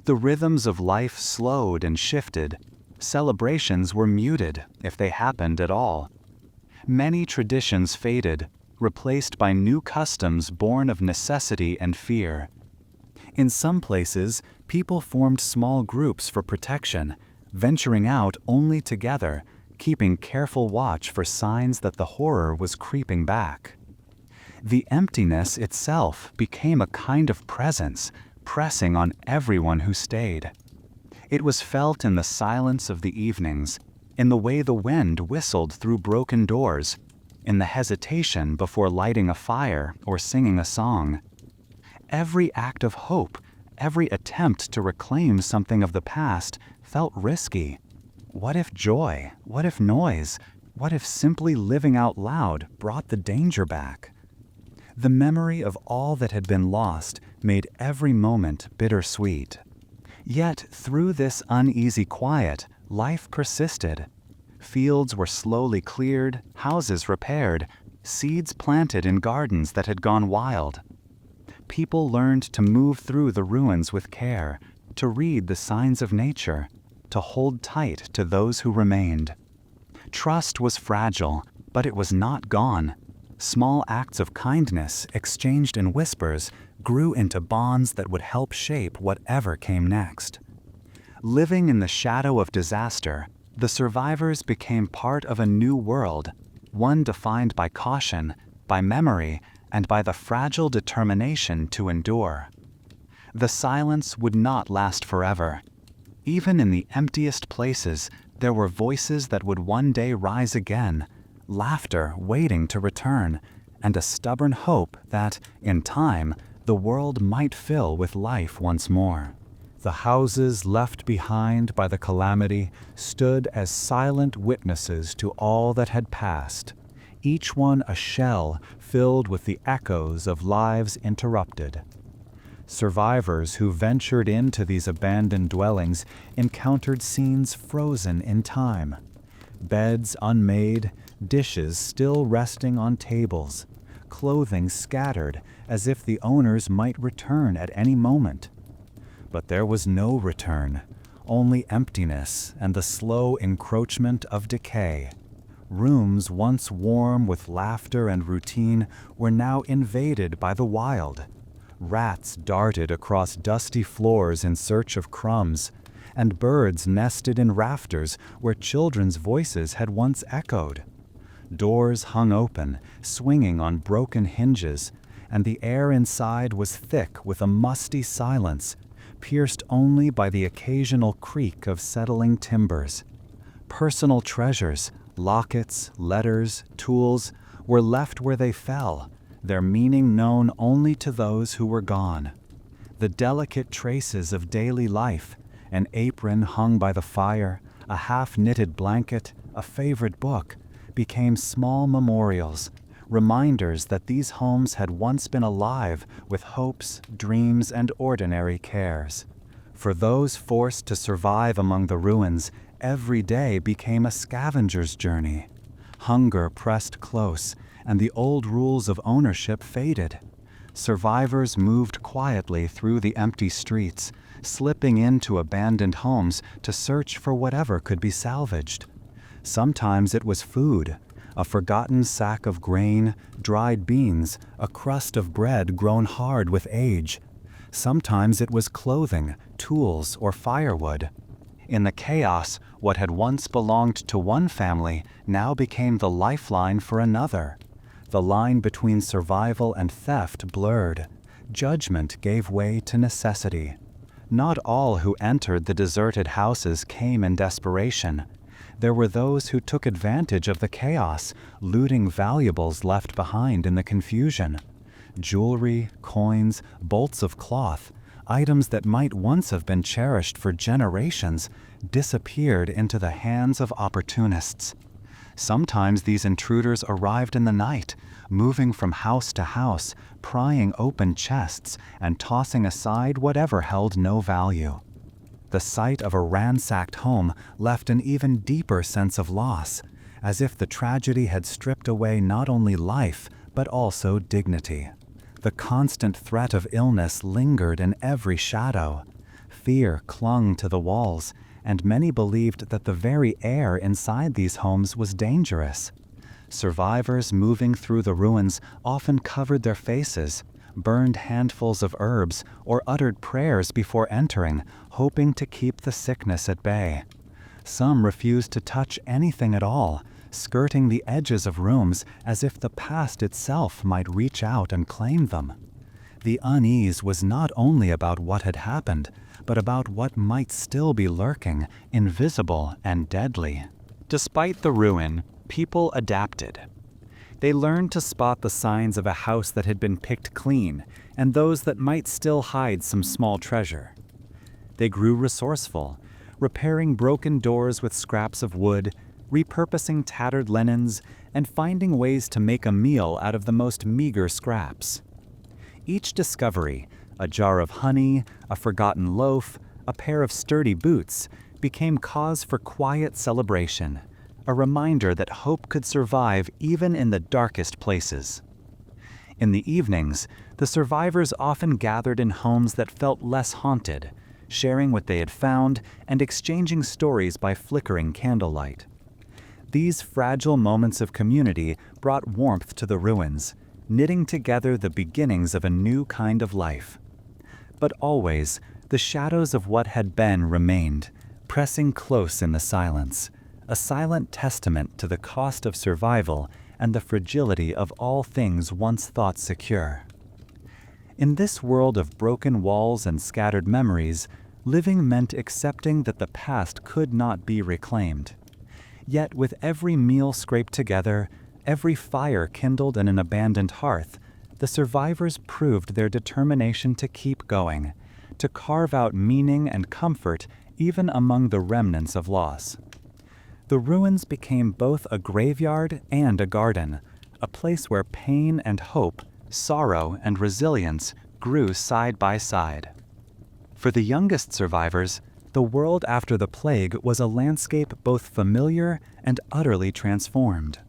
The rhythms of life slowed and shifted. Celebrations were muted, if they happened at all. Many traditions faded, replaced by new customs born of necessity and fear. In some places, people formed small groups for protection, venturing out only together, keeping careful watch for signs that the horror was creeping back. The emptiness itself became a kind of presence, pressing on everyone who stayed. It was felt in the silence of the evenings, in the way the wind whistled through broken doors, in the hesitation before lighting a fire or singing a song. Every act of hope, every attempt to reclaim something of the past felt risky. What if joy? What if noise? What if simply living out loud brought the danger back? The memory of all that had been lost made every moment bittersweet. Yet through this uneasy quiet, life persisted. Fields were slowly cleared, houses repaired, seeds planted in gardens that had gone wild. People learned to move through the ruins with care, to read the signs of nature, to hold tight to those who remained. Trust was fragile, but it was not gone. Small acts of kindness, exchanged in whispers, grew into bonds that would help shape whatever came next. Living in the shadow of disaster, the survivors became part of a new world, one defined by caution, by memory, and by the fragile determination to endure. The silence would not last forever. Even in the emptiest places, there were voices that would one day rise again, laughter waiting to return, and a stubborn hope that, in time, the world might fill with life once more. The houses left behind by the calamity stood as silent witnesses to all that had passed, each one a shell filled with the echoes of lives interrupted. Survivors who ventured into these abandoned dwellings encountered scenes frozen in time. Beds unmade, dishes still resting on tables, clothing scattered as if the owners might return at any moment. But there was no return, only emptiness and the slow encroachment of decay. Rooms once warm with laughter and routine were now invaded by the wild. Rats darted across dusty floors in search of crumbs, and birds nested in rafters where children's voices had once echoed. Doors hung open, swinging on broken hinges, and the air inside was thick with a musty silence, pierced only by the occasional creak of settling timbers. Personal treasures, lockets, letters, tools, were left where they fell, their meaning known only to those who were gone. The delicate traces of daily life, an apron hung by the fire, a half-knitted blanket, a favorite book, became small memorials, reminders that these homes had once been alive with hopes, dreams, and ordinary cares. For those forced to survive among the ruins, every day became a scavenger's journey. Hunger pressed close, and the old rules of ownership faded. Survivors moved quietly through the empty streets, slipping into abandoned homes to search for whatever could be salvaged. Sometimes it was food, a forgotten sack of grain, dried beans, a crust of bread grown hard with age. Sometimes it was clothing, tools, or firewood. In the chaos, what had once belonged to one family now became the lifeline for another. The line between survival and theft blurred. Judgment gave way to necessity. Not all who entered the deserted houses came in desperation. There were those who took advantage of the chaos, looting valuables left behind in the confusion. Jewelry, coins, bolts of cloth, items that might once have been cherished for generations, disappeared into the hands of opportunists. Sometimes these intruders arrived in the night, moving from house to house, prying open chests and tossing aside whatever held no value. The sight of a ransacked home left an even deeper sense of loss, as if the tragedy had stripped away not only life, but also dignity. The constant threat of illness lingered in every shadow. Fear clung to the walls, and many believed that the very air inside these homes was dangerous. Survivors moving through the ruins often covered their faces, burned handfuls of herbs, or uttered prayers before entering, hoping to keep the sickness at bay. Some refused to touch anything at all, skirting the edges of rooms as if the past itself might reach out and claim them. The unease was not only about what had happened, but about what might still be lurking, invisible and deadly. Despite the ruin, people adapted. They learned to spot the signs of a house that had been picked clean and those that might still hide some small treasure. They grew resourceful, repairing broken doors with scraps of wood, repurposing tattered linens, and finding ways to make a meal out of the most meager scraps. Each discovery, a jar of honey, a forgotten loaf, a pair of sturdy boots, became cause for quiet celebration, a reminder that hope could survive even in the darkest places. In the evenings, the survivors often gathered in homes that felt less haunted, sharing what they had found and exchanging stories by flickering candlelight. These fragile moments of community brought warmth to the ruins, knitting together the beginnings of a new kind of life. But always, the shadows of what had been remained, pressing close in the silence, a silent testament to the cost of survival and the fragility of all things once thought secure. In this world of broken walls and scattered memories, living meant accepting that the past could not be reclaimed. Yet with every meal scraped together, every fire kindled in an abandoned hearth, the survivors proved their determination to keep going, to carve out meaning and comfort even among the remnants of loss. The ruins became both a graveyard and a garden, a place where pain and hope, sorrow and resilience grew side by side. For the youngest survivors, the world after the plague was a landscape both familiar and utterly transformed.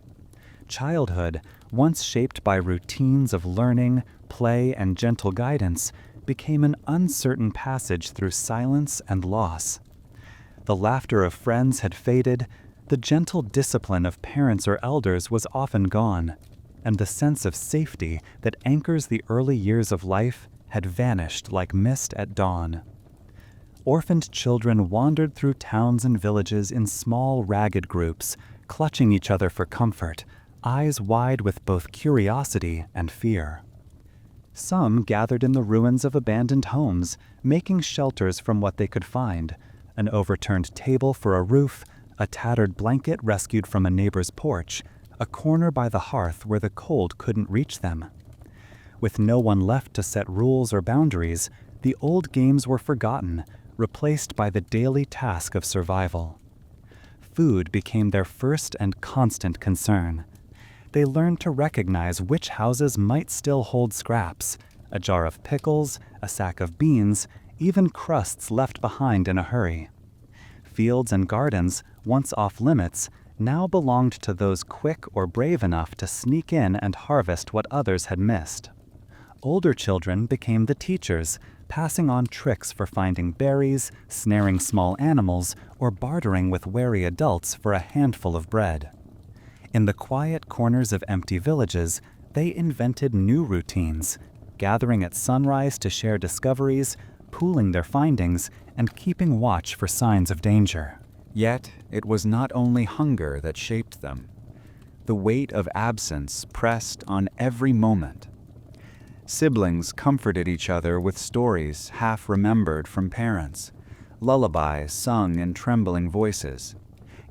Childhood, once shaped by routines of learning, play, and gentle guidance, became an uncertain passage through silence and loss. The laughter of friends had faded, the gentle discipline of parents or elders was often gone, and the sense of safety that anchors the early years of life had vanished like mist at dawn. Orphaned children wandered through towns and villages in small, ragged groups, clutching each other for comfort, eyes wide with both curiosity and fear. Some gathered in the ruins of abandoned homes, making shelters from what they could find, an overturned table for a roof, a tattered blanket rescued from a neighbor's porch, a corner by the hearth where the cold couldn't reach them. With no one left to set rules or boundaries, the old games were forgotten, replaced by the daily task of survival. Food became their first and constant concern. They learned to recognize which houses might still hold scraps, a jar of pickles, a sack of beans, even crusts left behind in a hurry. Fields and gardens, once off limits, now belonged to those quick or brave enough to sneak in and harvest what others had missed. Older children became the teachers, passing on tricks for finding berries, snaring small animals, or bartering with wary adults for a handful of bread. In the quiet corners of empty villages, they invented new routines, gathering at sunrise to share discoveries, pooling their findings, and keeping watch for signs of danger. Yet, it was not only hunger that shaped them. The weight of absence pressed on every moment. Siblings comforted each other with stories half remembered from parents, lullabies sung in trembling voices,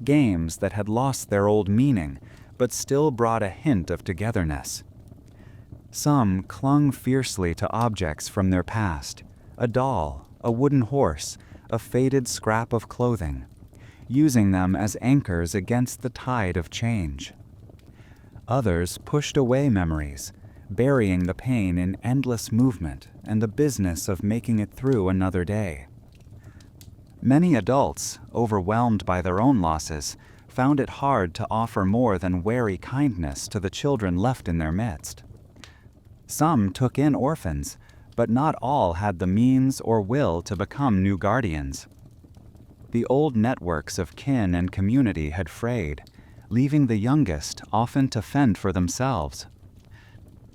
games that had lost their old meaning but still brought a hint of togetherness. Some clung fiercely to objects from their past, a doll, a wooden horse, a faded scrap of clothing, using them as anchors against the tide of change. Others pushed away memories, burying the pain in endless movement and the business of making it through another day. Many adults, overwhelmed by their own losses, found it hard to offer more than wary kindness to the children left in their midst. Some took in orphans, but not all had the means or will to become new guardians. The old networks of kin and community had frayed, leaving the youngest often to fend for themselves.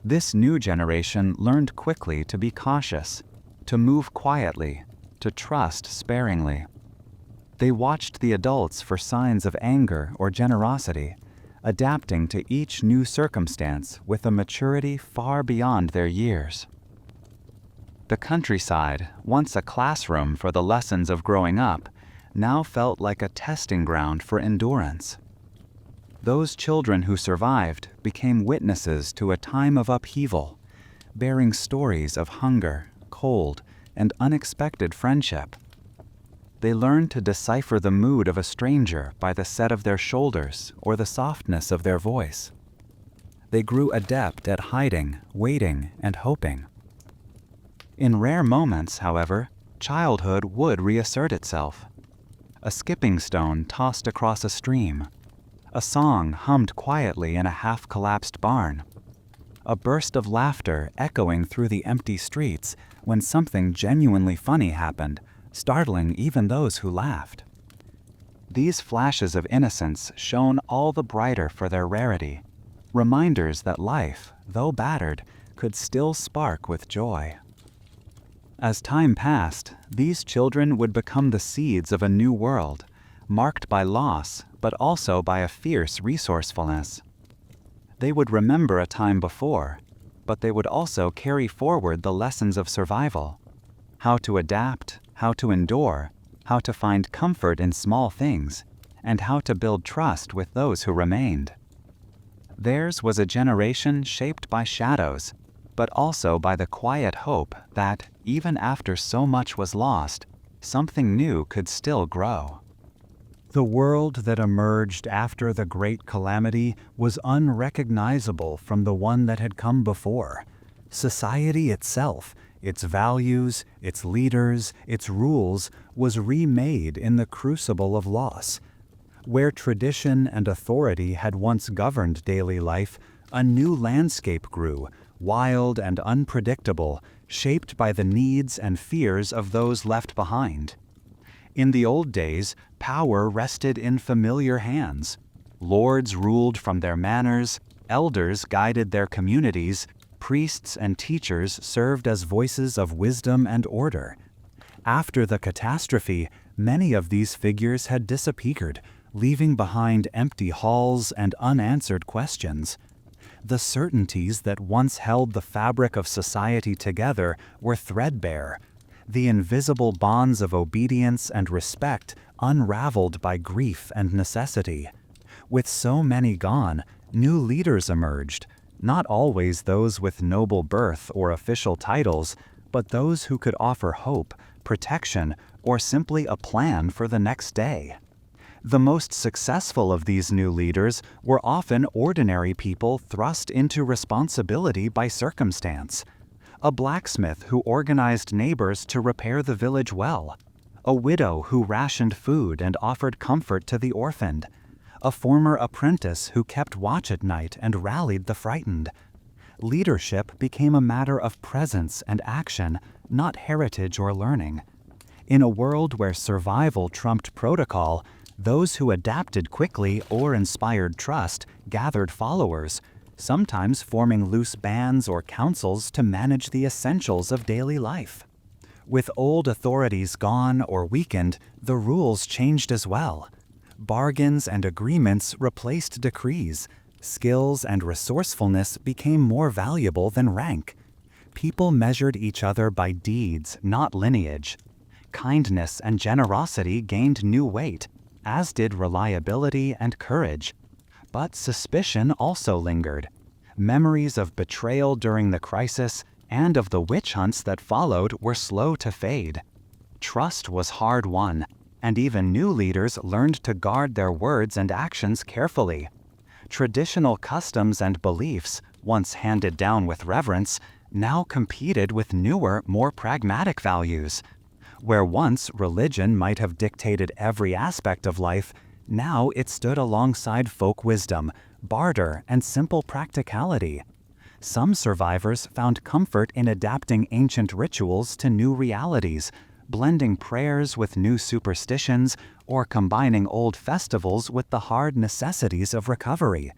This new generation learned quickly to be cautious, to move quietly, to trust sparingly. They watched the adults for signs of anger or generosity, adapting to each new circumstance with a maturity far beyond their years. The countryside, once a classroom for the lessons of growing up, now felt like a testing ground for endurance. Those children who survived became witnesses to a time of upheaval, bearing stories of hunger, cold, and unexpected friendship. They learned to decipher the mood of a stranger by the set of their shoulders or the softness of their voice. They grew adept at hiding, waiting, and hoping. In rare moments, however, childhood would reassert itself. A skipping stone tossed across a stream, a song hummed quietly in a half-collapsed barn, a burst of laughter echoing through the empty streets when something genuinely funny happened, startling even those who laughed. These flashes of innocence shone all the brighter for their rarity, reminders that life, though battered, could still spark with joy. As time passed, these children would become the seeds of a new world, marked by loss, but also by a fierce resourcefulness. They would remember a time before, but they would also carry forward the lessons of survival, how to adapt, how to endure, how to find comfort in small things, and how to build trust with those who remained. Theirs was a generation shaped by shadows, but also by the quiet hope that, even after so much was lost, something new could still grow. The world that emerged after the Great Calamity was unrecognizable from the one that had come before. Society itself, its values, its leaders, its rules, was remade in the crucible of loss. Where tradition and authority had once governed daily life, a new landscape grew, wild and unpredictable, shaped by the needs and fears of those left behind. In the old days, power rested in familiar hands. Lords ruled from their manors, elders guided their communities, priests and teachers served as voices of wisdom and order. After the catastrophe, many of these figures had disappeared, leaving behind empty halls and unanswered questions. The certainties that once held the fabric of society together were threadbare, the invisible bonds of obedience and respect unraveled by grief and necessity. With so many gone, new leaders emerged, not always those with noble birth or official titles, but those who could offer hope, protection, or simply a plan for the next day. The most successful of these new leaders were often ordinary people thrust into responsibility by circumstance. A blacksmith who organized neighbors to repair the village well, a widow who rationed food and offered comfort to the orphaned, a former apprentice who kept watch at night and rallied the frightened. Leadership became a matter of presence and action, not heritage or learning. In a world where survival trumped protocol, those who adapted quickly or inspired trust gathered followers, sometimes forming loose bands or councils to manage the essentials of daily life. With old authorities gone or weakened, the rules changed as well. Bargains and agreements replaced decrees. Skills and resourcefulness became more valuable than rank. People measured each other by deeds, not lineage. Kindness and generosity gained new weight, as did reliability and courage. But suspicion also lingered. Memories of betrayal during the crisis and of the witch hunts that followed were slow to fade. Trust was hard won, and even new leaders learned to guard their words and actions carefully. Traditional customs and beliefs, once handed down with reverence, now competed with newer, more pragmatic values. Where once religion might have dictated every aspect of life, now it stood alongside folk wisdom, barter, and simple practicality. Some survivors found comfort in adapting ancient rituals to new realities, blending prayers with new superstitions, or combining old festivals with the hard necessities of recovery.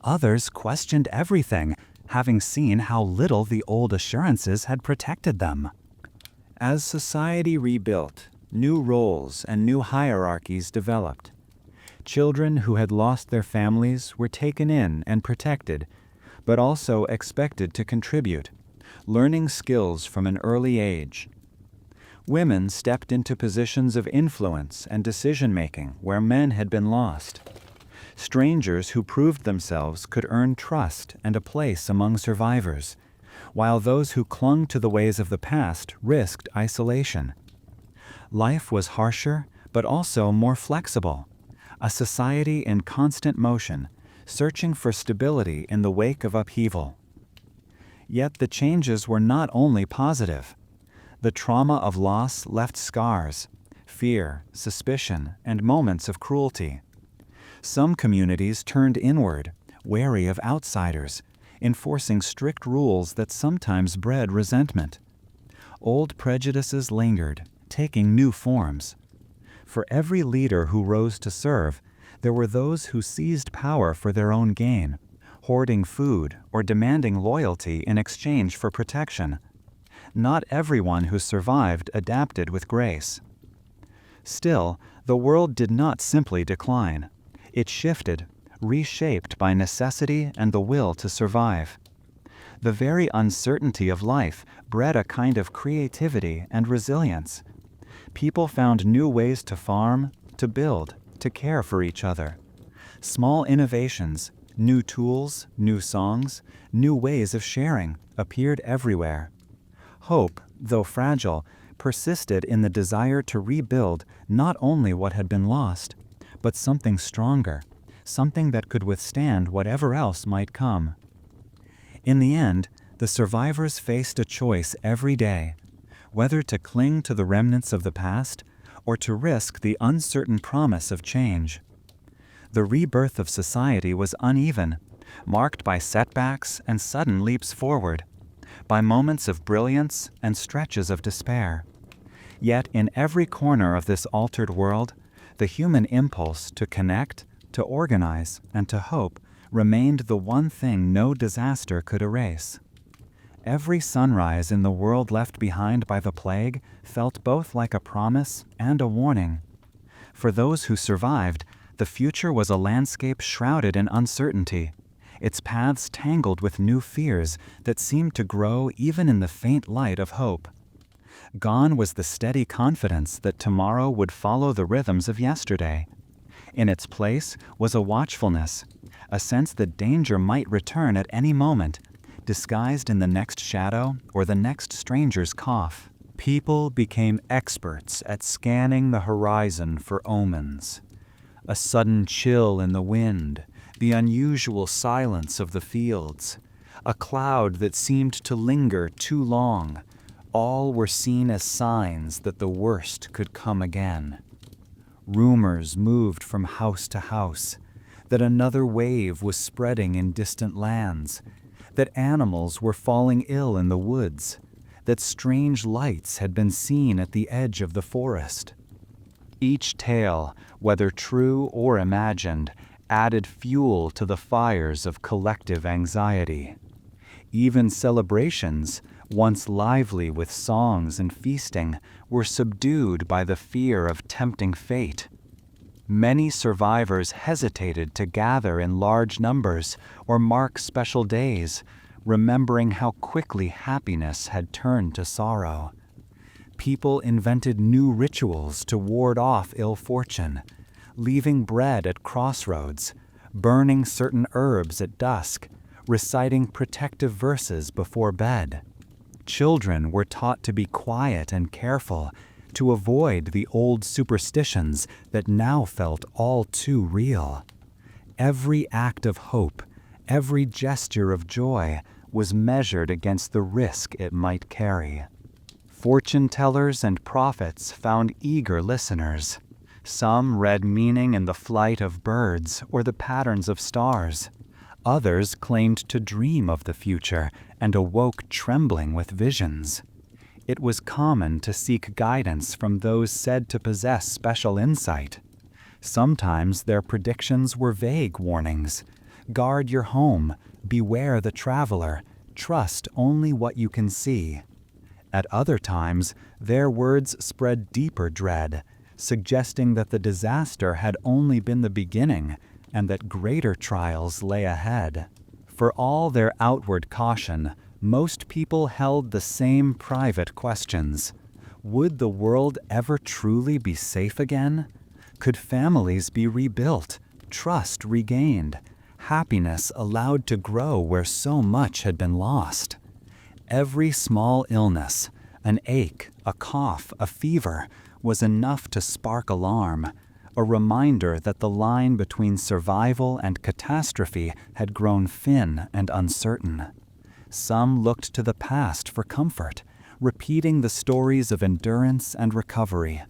Others questioned everything, having seen how little the old assurances had protected them. As society rebuilt, new roles and new hierarchies developed. Children who had lost their families were taken in and protected, but also expected to contribute, learning skills from an early age. Women stepped into positions of influence and decision-making where men had been lost. Strangers who proved themselves could earn trust and a place among survivors, while those who clung to the ways of the past risked isolation. Life was harsher, but also more flexible, a society in constant motion, searching for stability in the wake of upheaval. Yet the changes were not only positive. The trauma of loss left scars, fear, suspicion, and moments of cruelty. Some communities turned inward, wary of outsiders, enforcing strict rules that sometimes bred resentment. Old prejudices lingered, taking new forms. For every leader who rose to serve, there were those who seized power for their own gain, hoarding food or demanding loyalty in exchange for protection. Not everyone who survived adapted with grace. Still, the world did not simply decline. It shifted, reshaped by necessity and the will to survive. The very uncertainty of life bred a kind of creativity and resilience. People found new ways to farm, to build, to care for each other. Small innovations, new tools, new songs, new ways of sharing appeared everywhere. Hope, though fragile, persisted in the desire to rebuild not only what had been lost, but something stronger, something that could withstand whatever else might come. In the end, the survivors faced a choice every day, whether to cling to the remnants of the past or to risk the uncertain promise of change. The rebirth of society was uneven, marked by setbacks and sudden leaps forward, by moments of brilliance and stretches of despair. Yet in every corner of this altered world, the human impulse to connect, to organize, and to hope remained the one thing no disaster could erase. Every sunrise in the world left behind by the plague felt both like a promise and a warning. For those who survived, the future was a landscape shrouded in uncertainty, its paths tangled with new fears that seemed to grow even in the faint light of hope. Gone was the steady confidence that tomorrow would follow the rhythms of yesterday. In its place was a watchfulness, a sense that danger might return at any moment, disguised in the next shadow or the next stranger's cough. People became experts at scanning the horizon for omens. A sudden chill in the wind, the unusual silence of the fields, a cloud that seemed to linger too long, all were seen as signs that the worst could come again. Rumors moved from house to house, that another wave was spreading in distant lands, that animals were falling ill in the woods, that strange lights had been seen at the edge of the forest. Each tale, whether true or imagined, added fuel to the fires of collective anxiety. Even celebrations, once lively with songs and feasting, were subdued by the fear of tempting fate. Many survivors hesitated to gather in large numbers or mark special days, remembering how quickly happiness had turned to sorrow. People invented new rituals to ward off ill fortune, leaving bread at crossroads, burning certain herbs at dusk, reciting protective verses before bed. Children were taught to be quiet and careful, to avoid the old superstitions that now felt all too real. Every act of hope, every gesture of joy was measured against the risk it might carry. Fortune tellers and prophets found eager listeners. Some read meaning in the flight of birds or the patterns of stars. Others claimed to dream of the future and awoke trembling with visions. It was common to seek guidance from those said to possess special insight. Sometimes their predictions were vague warnings. Guard your home, beware the traveler, trust only what you can see. At other times, their words spread deeper dread, suggesting that the disaster had only been the beginning and that greater trials lay ahead. For all their outward caution, most people held the same private questions. Would the world ever truly be safe again? Could families be rebuilt, trust regained, happiness allowed to grow where so much had been lost? Every small illness, an ache, a cough, a fever, was enough to spark alarm, a reminder that the line between survival and catastrophe had grown thin and uncertain. Some looked to the past for comfort, repeating the stories of endurance and recovery.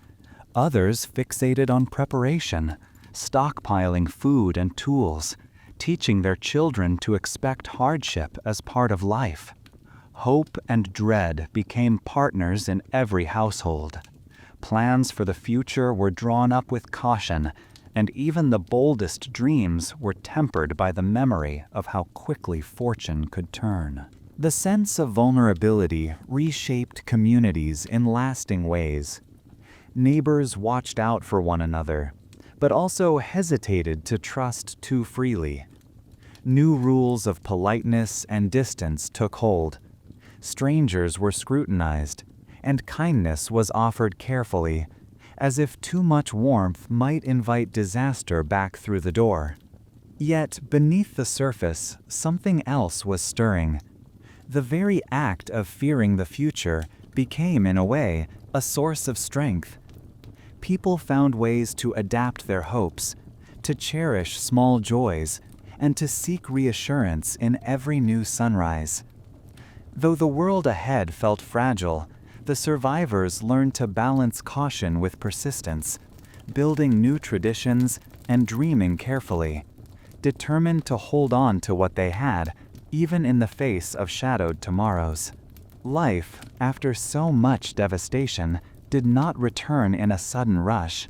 Others fixated on preparation, stockpiling food and tools, teaching their children to expect hardship as part of life. Hope and dread became partners in every household. Plans for the future were drawn up with caution, and even the boldest dreams were tempered by the memory of how quickly fortune could turn. The sense of vulnerability reshaped communities in lasting ways. Neighbors watched out for one another, but also hesitated to trust too freely. New rules of politeness and distance took hold. Strangers were scrutinized, and kindness was offered carefully, as if too much warmth might invite disaster back through the door. Yet, beneath the surface, something else was stirring. The very act of fearing the future became, in a way, a source of strength. People found ways to adapt their hopes, to cherish small joys, and to seek reassurance in every new sunrise. Though the world ahead felt fragile, the survivors learned to balance caution with persistence, building new traditions and dreaming carefully, determined to hold on to what they had, even in the face of shadowed tomorrows. Life, after so much devastation, did not return in a sudden rush.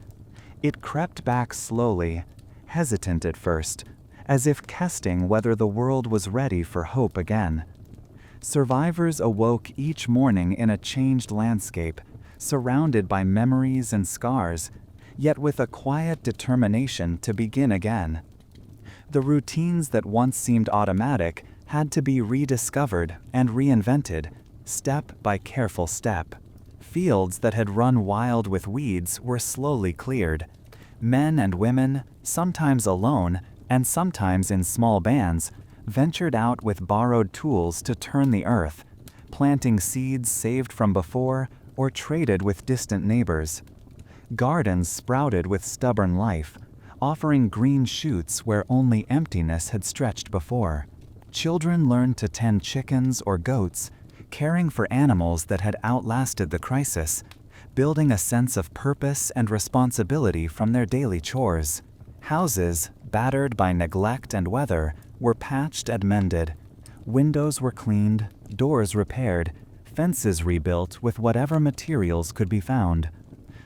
It crept back slowly, hesitant at first, as if testing whether the world was ready for hope again. Survivors awoke each morning in a changed landscape, surrounded by memories and scars, yet with a quiet determination to begin again. The routines that once seemed automatic had to be rediscovered and reinvented, step by careful step. Fields that had run wild with weeds were slowly cleared. Men and women, sometimes alone and sometimes in small bands, ventured out with borrowed tools to turn the earth, planting seeds saved from before or traded with distant neighbors. Gardens sprouted with stubborn life, offering green shoots where only emptiness had stretched before. Children learned to tend chickens or goats, caring for animals that had outlasted the crisis, building a sense of purpose and responsibility from their daily chores. Houses, battered by neglect and weather, were patched and mended. Windows were cleaned, doors repaired, fences rebuilt with whatever materials could be found.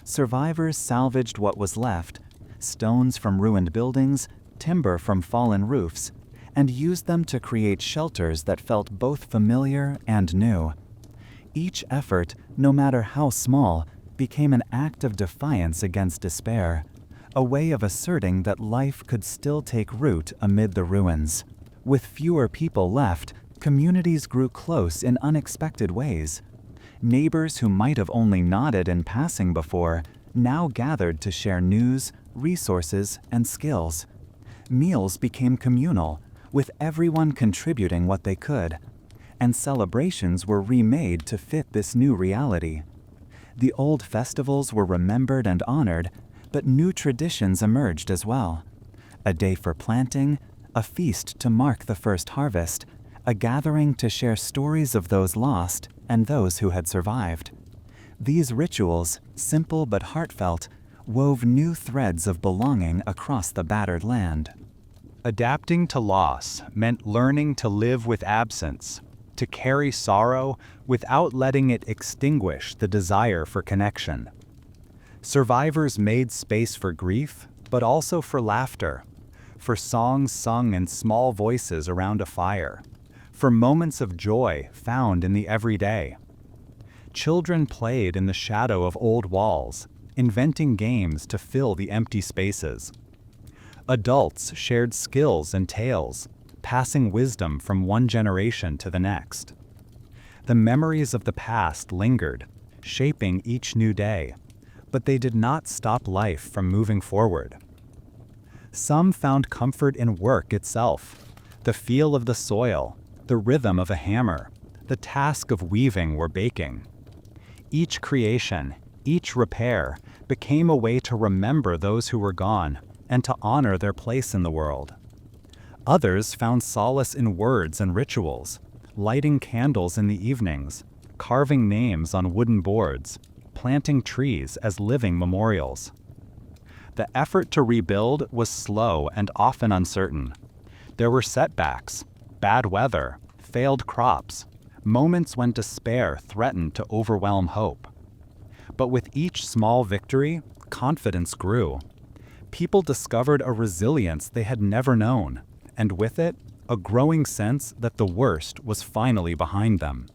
Survivors salvaged what was left, stones from ruined buildings, timber from fallen roofs, and used them to create shelters that felt both familiar and new. Each effort, no matter how small, became an act of defiance against despair, a way of asserting that life could still take root amid the ruins. With fewer people left, communities grew close in unexpected ways. Neighbors who might have only nodded in passing before now gathered to share news, resources, and skills. Meals became communal, with everyone contributing what they could, and celebrations were remade to fit this new reality. The old festivals were remembered and honored, but new traditions emerged as well. A day for planting, a feast to mark the first harvest, a gathering to share stories of those lost and those who had survived. These rituals, simple but heartfelt, wove new threads of belonging across the battered land. Adapting to loss meant learning to live with absence, to carry sorrow without letting it extinguish the desire for connection. Survivors made space for grief, but also for laughter, for songs sung in small voices around a fire, for moments of joy found in the everyday. Children played in the shadow of old walls, inventing games to fill the empty spaces. Adults shared skills and tales, passing wisdom from one generation to the next. The memories of the past lingered, shaping each new day, but they did not stop life from moving forward. Some found comfort in work itself, the feel of the soil, the rhythm of a hammer, the task of weaving or baking. Each creation, each repair, became a way to remember those who were gone and to honor their place in the world. Others found solace in words and rituals, lighting candles in the evenings, carving names on wooden boards, planting trees as living memorials. The effort to rebuild was slow and often uncertain. There were setbacks, bad weather, failed crops, moments when despair threatened to overwhelm hope. But with each small victory, confidence grew. People discovered a resilience they had never known, and with it, a growing sense that the worst was finally behind them.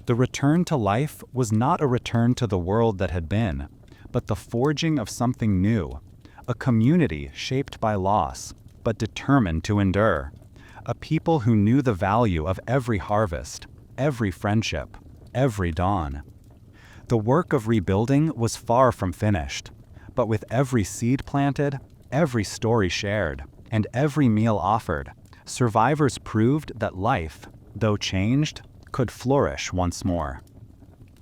The return to life was not a return to the world that had been, but the forging of something new, a community shaped by loss, but determined to endure, a people who knew the value of every harvest, every friendship, every dawn. The work of rebuilding was far from finished, but with every seed planted, every story shared, and every meal offered, survivors proved that life, though changed, could flourish once more.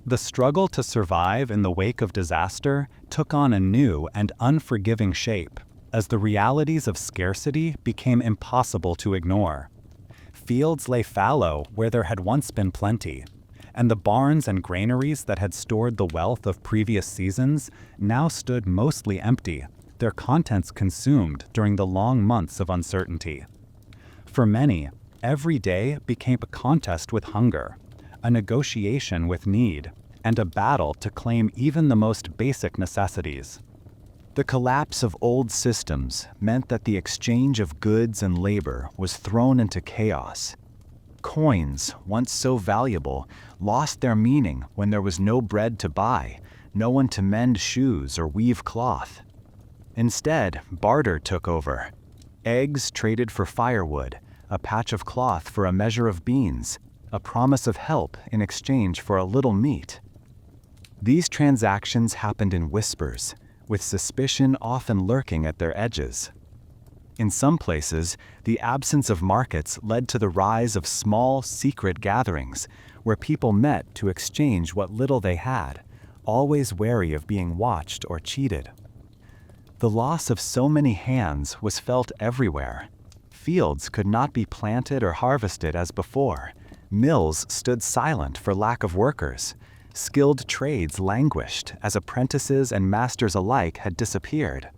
The struggle to survive in the wake of disaster took on a new and unforgiving shape as the realities of scarcity became impossible to ignore. Fields lay fallow where there had once been plenty, and the barns and granaries that had stored the wealth of previous seasons now stood mostly empty, their contents consumed during the long months of uncertainty. For many, every day became a contest with hunger, a negotiation with need, and a battle to claim even the most basic necessities. The collapse of old systems meant that the exchange of goods and labor was thrown into chaos. Coins, once so valuable, lost their meaning when there was no bread to buy, no one to mend shoes or weave cloth. Instead, barter took over. Eggs traded for firewood, a patch of cloth for a measure of beans, a promise of help in exchange for a little meat. These transactions happened in whispers, with suspicion often lurking at their edges. In some places, the absence of markets led to the rise of small, secret gatherings, where people met to exchange what little they had, always wary of being watched or cheated. The loss of so many hands was felt everywhere. Fields could not be planted or harvested as before. Mills stood silent for lack of workers. Skilled trades languished as apprentices and masters alike had disappeared.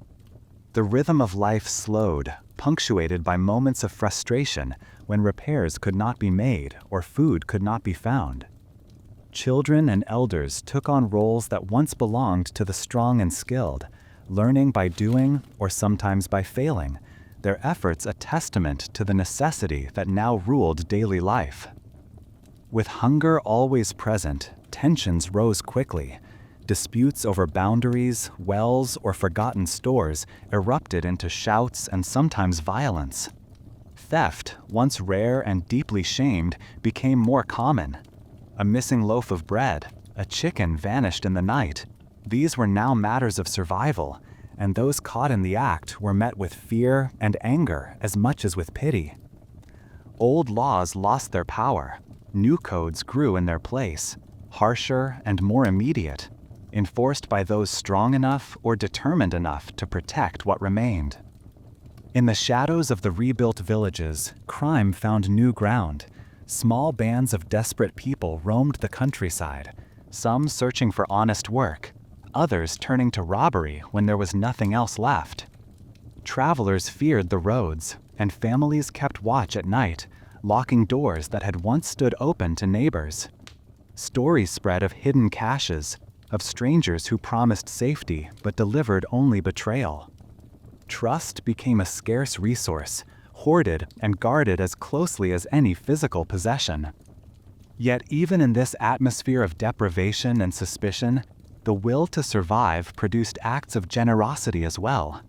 The rhythm of life slowed, punctuated by moments of frustration when repairs could not be made or food could not be found. Children and elders took on roles that once belonged to the strong and skilled, learning by doing or sometimes by failing, their efforts a testament to the necessity that now ruled daily life. With hunger always present, tensions rose quickly. Disputes over boundaries, wells, or forgotten stores erupted into shouts and sometimes violence. Theft, once rare and deeply shamed, became more common. A missing loaf of bread, a chicken vanished in the night. These were now matters of survival, and those caught in the act were met with fear and anger as much as with pity. Old laws lost their power. New codes grew in their place, harsher and more immediate, enforced by those strong enough or determined enough to protect what remained. In the shadows of the rebuilt villages, crime found new ground. Small bands of desperate people roamed the countryside, some searching for honest work, others turning to robbery when there was nothing else left. Travelers feared the roads, and families kept watch at night, locking doors that had once stood open to neighbors. Stories spread of hidden caches, of strangers who promised safety but delivered only betrayal. Trust became a scarce resource, hoarded and guarded as closely as any physical possession. Yet even in this atmosphere of deprivation and suspicion, the will to survive produced acts of generosity as well.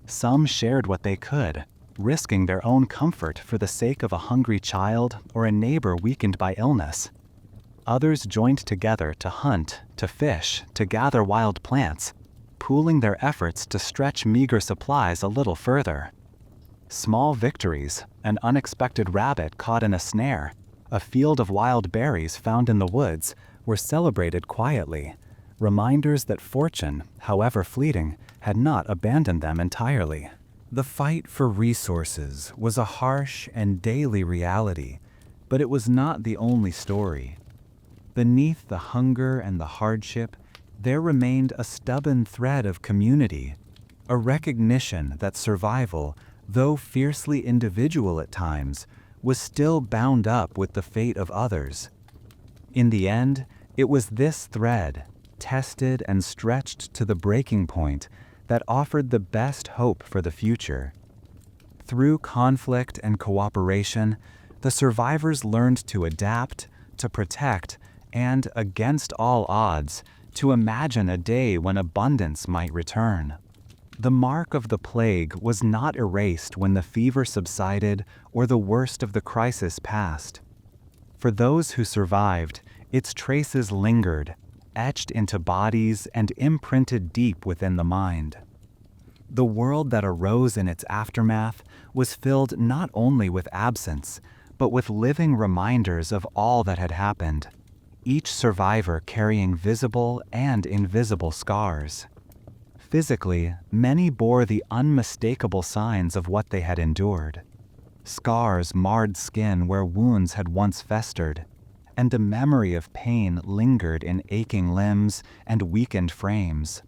Some shared what they could, risking their own comfort for the sake of a hungry child or a neighbor weakened by illness. Others joined together to hunt, to fish, to gather wild plants, pooling their efforts to stretch meager supplies a little further. Small victories, an unexpected rabbit caught in a snare, a field of wild berries found in the woods, were celebrated quietly, reminders that fortune, however fleeting, had not abandoned them entirely. The fight for resources was a harsh and daily reality, but it was not the only story. Beneath the hunger and the hardship, there remained a stubborn thread of community, a recognition that survival, though fiercely individual at times, was still bound up with the fate of others. In the end, it was this thread, tested and stretched to the breaking point, that offered the best hope for the future. Through conflict and cooperation, the survivors learned to adapt, to protect, and, against all odds, to imagine a day when abundance might return. The mark of the plague was not erased when the fever subsided or the worst of the crisis passed. For those who survived, its traces lingered, etched into bodies and imprinted deep within the mind. The world that arose in its aftermath was filled not only with absence, but with living reminders of all that had happened, each survivor carrying visible and invisible scars. Physically, many bore the unmistakable signs of what they had endured. Scars marred skin where wounds had once festered, and the memory of pain lingered in aching limbs and weakened frames.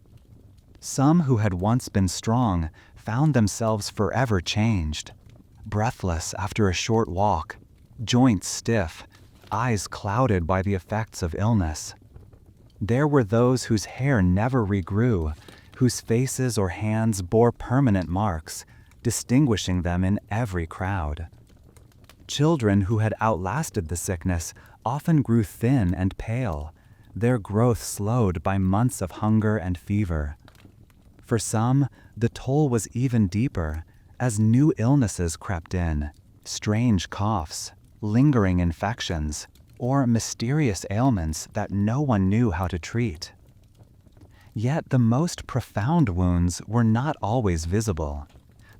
Some who had once been strong found themselves forever changed, breathless after a short walk, joints stiff, eyes clouded by the effects of illness. There were those whose hair never regrew, whose faces or hands bore permanent marks, distinguishing them in every crowd. Children who had outlasted the sickness often grew thin and pale, their growth slowed by months of hunger and fever. For some, the toll was even deeper, as new illnesses crept in, strange coughs, lingering infections, or mysterious ailments that no one knew how to treat. Yet the most profound wounds were not always visible.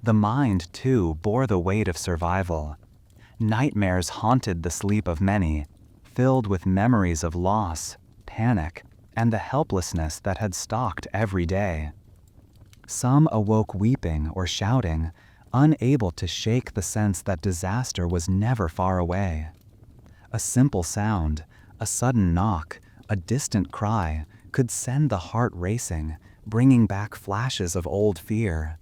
The mind, too, bore the weight of survival. Nightmares haunted the sleep of many, filled with memories of loss, panic, and the helplessness that had stalked every day. Some awoke weeping or shouting, unable to shake the sense that disaster was never far away. A simple sound, a sudden knock, a distant cry could send the heart racing, bringing back flashes of old fear.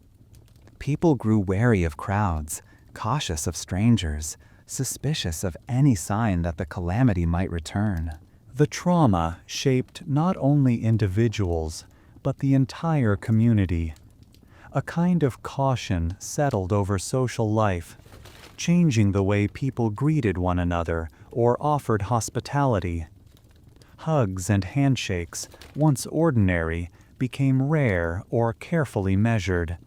People grew wary of crowds, cautious of strangers, suspicious of any sign that the calamity might return. The trauma shaped not only individuals, but the entire community. A kind of caution settled over social life, changing the way people greeted one another or offered hospitality. Hugs and handshakes, once ordinary, became rare or carefully measured.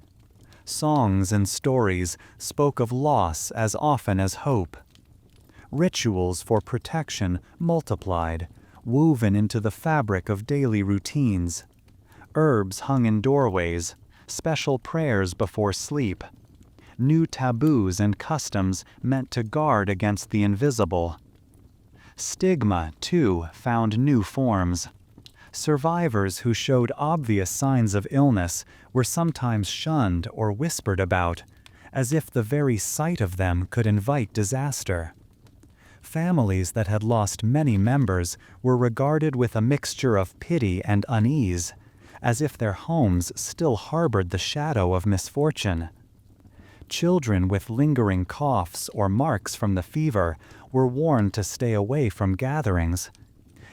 Songs and stories spoke of loss as often as hope. Rituals for protection multiplied, woven into the fabric of daily routines. Herbs hung in doorways, special prayers before sleep. New taboos and customs meant to guard against the invisible. Stigma, too, found new forms. Survivors who showed obvious signs of illness were sometimes shunned or whispered about, as if the very sight of them could invite disaster. Families that had lost many members were regarded with a mixture of pity and unease, as if their homes still harbored the shadow of misfortune. Children with lingering coughs or marks from the fever were warned to stay away from gatherings,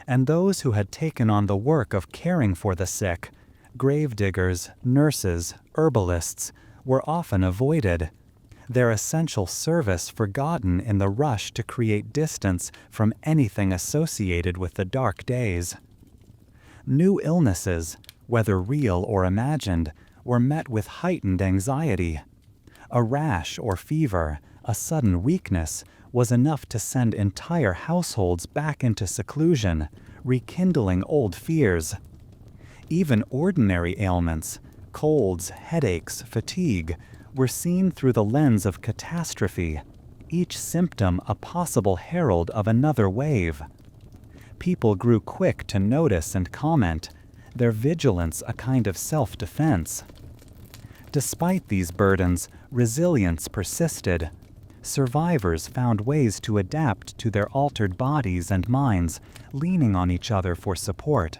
and those who had taken on the work of caring for the sick, gravediggers, nurses, herbalists, were often avoided, their essential service forgotten in the rush to create distance from anything associated with the dark days. New illnesses, whether real or imagined, were met with heightened anxiety. A rash or fever, a sudden weakness, was enough to send entire households back into seclusion, rekindling old fears. Even ordinary ailments, colds, headaches, fatigue, were seen through the lens of catastrophe, each symptom a possible herald of another wave. People grew quick to notice and comment, their vigilance a kind of self-defense. Despite these burdens, resilience persisted. Survivors found ways to adapt to their altered bodies and minds, leaning on each other for support.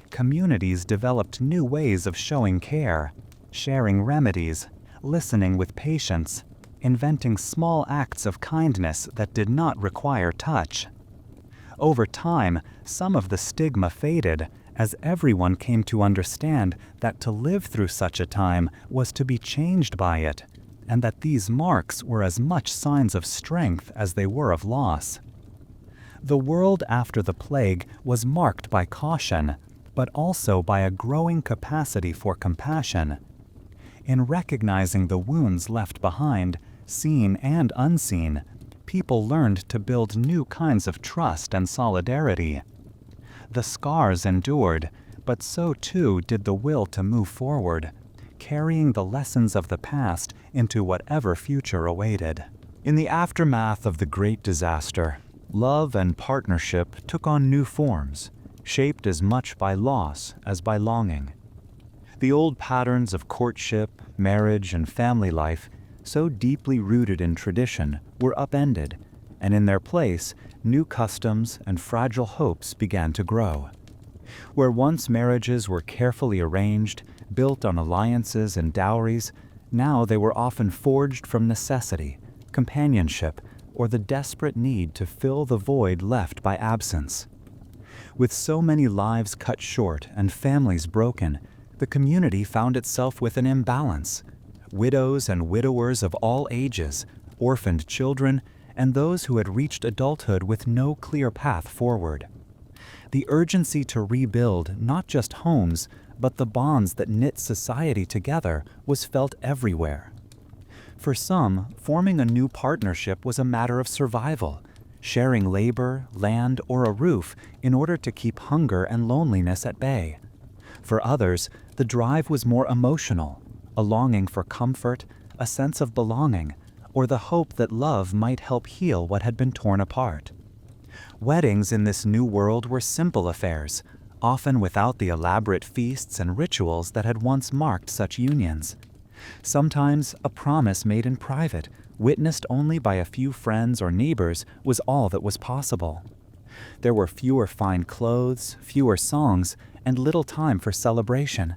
Communities developed new ways of showing care, sharing remedies, listening with patience, inventing small acts of kindness that did not require touch. Over time, some of the stigma faded, as everyone came to understand that to live through such a time was to be changed by it, and that these marks were as much signs of strength as they were of loss. The world after the plague was marked by caution, but also by a growing capacity for compassion. In recognizing the wounds left behind, seen and unseen, people learned to build new kinds of trust and solidarity. The scars endured, but so too did the will to move forward, carrying the lessons of the past into whatever future awaited. In the aftermath of the Great Disaster, love and partnership took on new forms, shaped as much by loss as by longing. The old patterns of courtship, marriage, and family life, so deeply rooted in tradition, were upended, and in their place, new customs and fragile hopes began to grow. Where once marriages were carefully arranged, built on alliances and dowries, now they were often forged from necessity, companionship, or the desperate need to fill the void left by absence. With so many lives cut short and families broken, the community found itself with an imbalance. Widows and widowers of all ages, orphaned children, and those who had reached adulthood with no clear path forward. The urgency to rebuild not just homes, but the bonds that knit society together was felt everywhere. For some, forming a new partnership was a matter of survival, sharing labor, land, or a roof in order to keep hunger and loneliness at bay. For others, the drive was more emotional, a longing for comfort, a sense of belonging, or the hope that love might help heal what had been torn apart. Weddings in this new world were simple affairs, often without the elaborate feasts and rituals that had once marked such unions. Sometimes a promise made in private, witnessed only by a few friends or neighbors, was all that was possible. There were fewer fine clothes, fewer songs, and little time for celebration,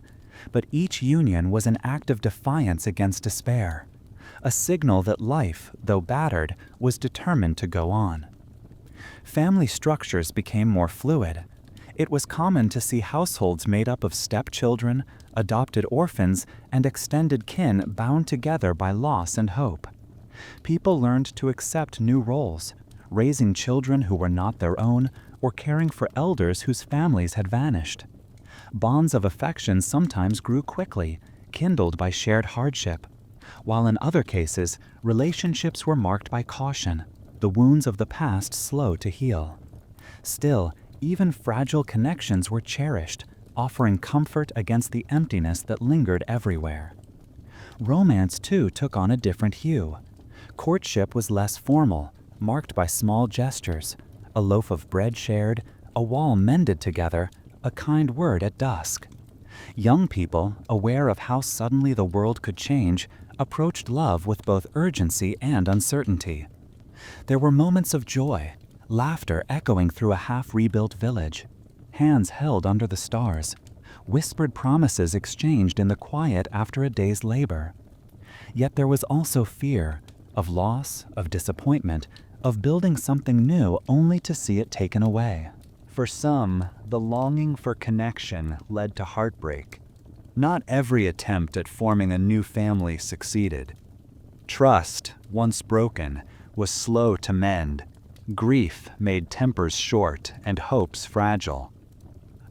but each union was an act of defiance against despair, a signal that life, though battered, was determined to go on. Family structures became more fluid. It was common to see households made up of stepchildren, adopted orphans, and extended kin bound together by loss and hope. People learned to accept new roles, raising children who were not their own, or caring for elders whose families had vanished. Bonds of affection sometimes grew quickly, kindled by shared hardship, while in other cases, relationships were marked by caution, the wounds of the past slow to heal. Still, even fragile connections were cherished, offering comfort against the emptiness that lingered everywhere. Romance, too, took on a different hue. Courtship was less formal, marked by small gestures, a loaf of bread shared, a wall mended together, a kind word at dusk. Young people, aware of how suddenly the world could change, approached love with both urgency and uncertainty. There were moments of joy, laughter echoing through a half-rebuilt village, hands held under the stars, whispered promises exchanged in the quiet after a day's labor. Yet there was also fear, of loss, of disappointment, of building something new only to see it taken away. For some, the longing for connection led to heartbreak. Not every attempt at forming a new family succeeded. Trust, once broken, was slow to mend. Grief made tempers short and hopes fragile.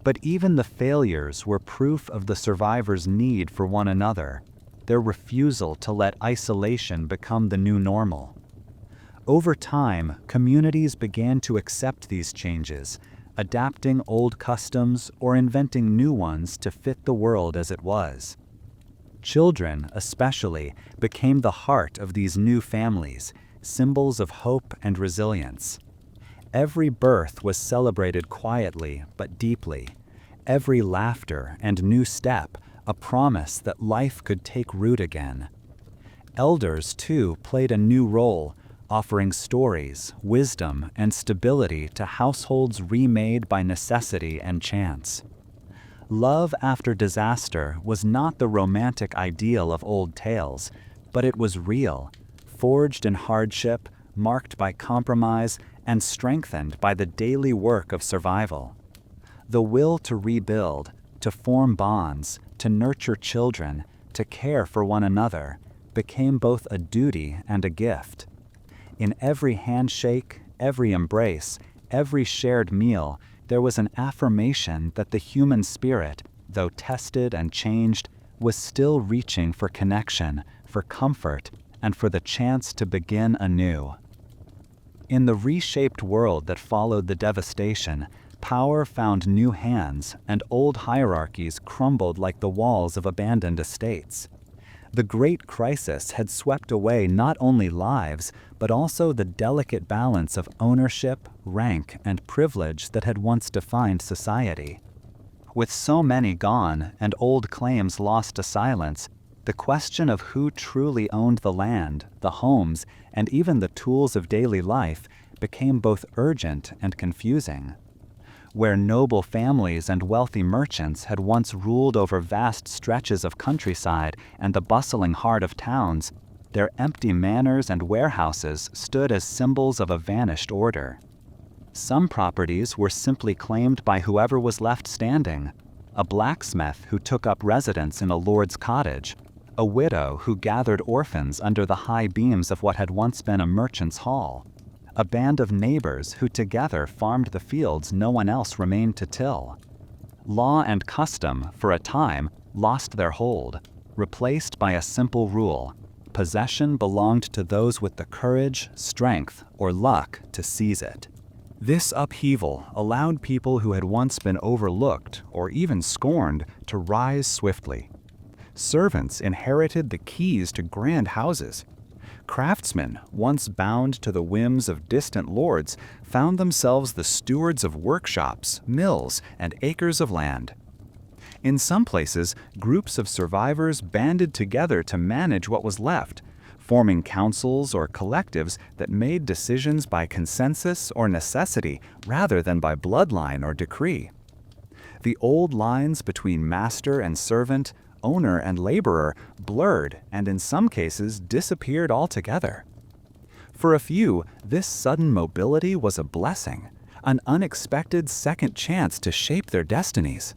But even the failures were proof of the survivors' need for one another, their refusal to let isolation become the new normal. Over time, communities began to accept these changes, adapting old customs or inventing new ones to fit the world as it was. Children, especially, became the heart of these new families, symbols of hope and resilience. Every birth was celebrated quietly but deeply. Every laughter and new step, a promise that life could take root again. Elders, too, played a new role, offering stories, wisdom, and stability to households remade by necessity and chance. Love after disaster was not the romantic ideal of old tales, but it was real, forged in hardship, marked by compromise, and strengthened by the daily work of survival. The will to rebuild, to form bonds, to nurture children, to care for one another, became both a duty and a gift. In every handshake, every embrace, every shared meal, there was an affirmation that the human spirit, though tested and changed, was still reaching for connection, for comfort, and for the chance to begin anew. In the reshaped world that followed the devastation, power found new hands, and old hierarchies crumbled like the walls of abandoned estates. The Great Crisis had swept away not only lives, but also the delicate balance of ownership, rank, and privilege that had once defined society. With so many gone and old claims lost to silence, the question of who truly owned the land, the homes, and even the tools of daily life became both urgent and confusing. Where noble families and wealthy merchants had once ruled over vast stretches of countryside and the bustling heart of towns, their empty manors and warehouses stood as symbols of a vanished order. Some properties were simply claimed by whoever was left standing: a blacksmith who took up residence in a lord's cottage, a widow who gathered orphans under the high beams of what had once been a merchant's hall, a band of neighbors who together farmed the fields no one else remained to till. Law and custom, for a time, lost their hold, replaced by a simple rule: possession belonged to those with the courage, strength, or luck to seize it. This upheaval allowed people who had once been overlooked or even scorned to rise swiftly. Servants inherited the keys to grand houses. Craftsmen, once bound to the whims of distant lords, found themselves the stewards of workshops, mills, and acres of land. In some places, groups of survivors banded together to manage what was left, forming councils or collectives that made decisions by consensus or necessity rather than by bloodline or decree. The old lines between master and servant, owner and laborer blurred and in some cases disappeared altogether. For a few, this sudden mobility was a blessing, an unexpected second chance to shape their destinies.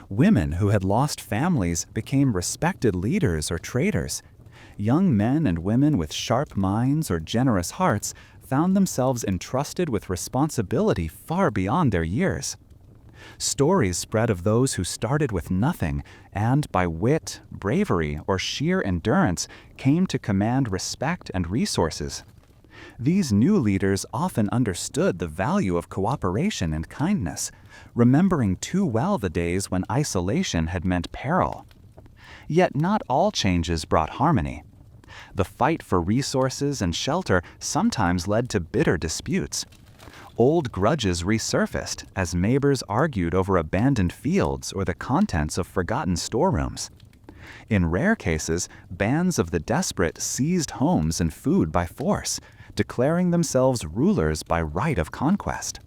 Women who had lost families became respected leaders or traders. Young men and women with sharp minds or generous hearts found themselves entrusted with responsibility far beyond their years. Stories spread of those who started with nothing and, by wit, bravery, or sheer endurance, came to command respect and resources. These new leaders often understood the value of cooperation and kindness, remembering too well the days when isolation had meant peril. Yet not all changes brought harmony. The fight for resources and shelter sometimes led to bitter disputes. Old grudges resurfaced as neighbors argued over abandoned fields or the contents of forgotten storerooms. In rare cases, bands of the desperate seized homes and food by force, declaring themselves rulers by right of conquest.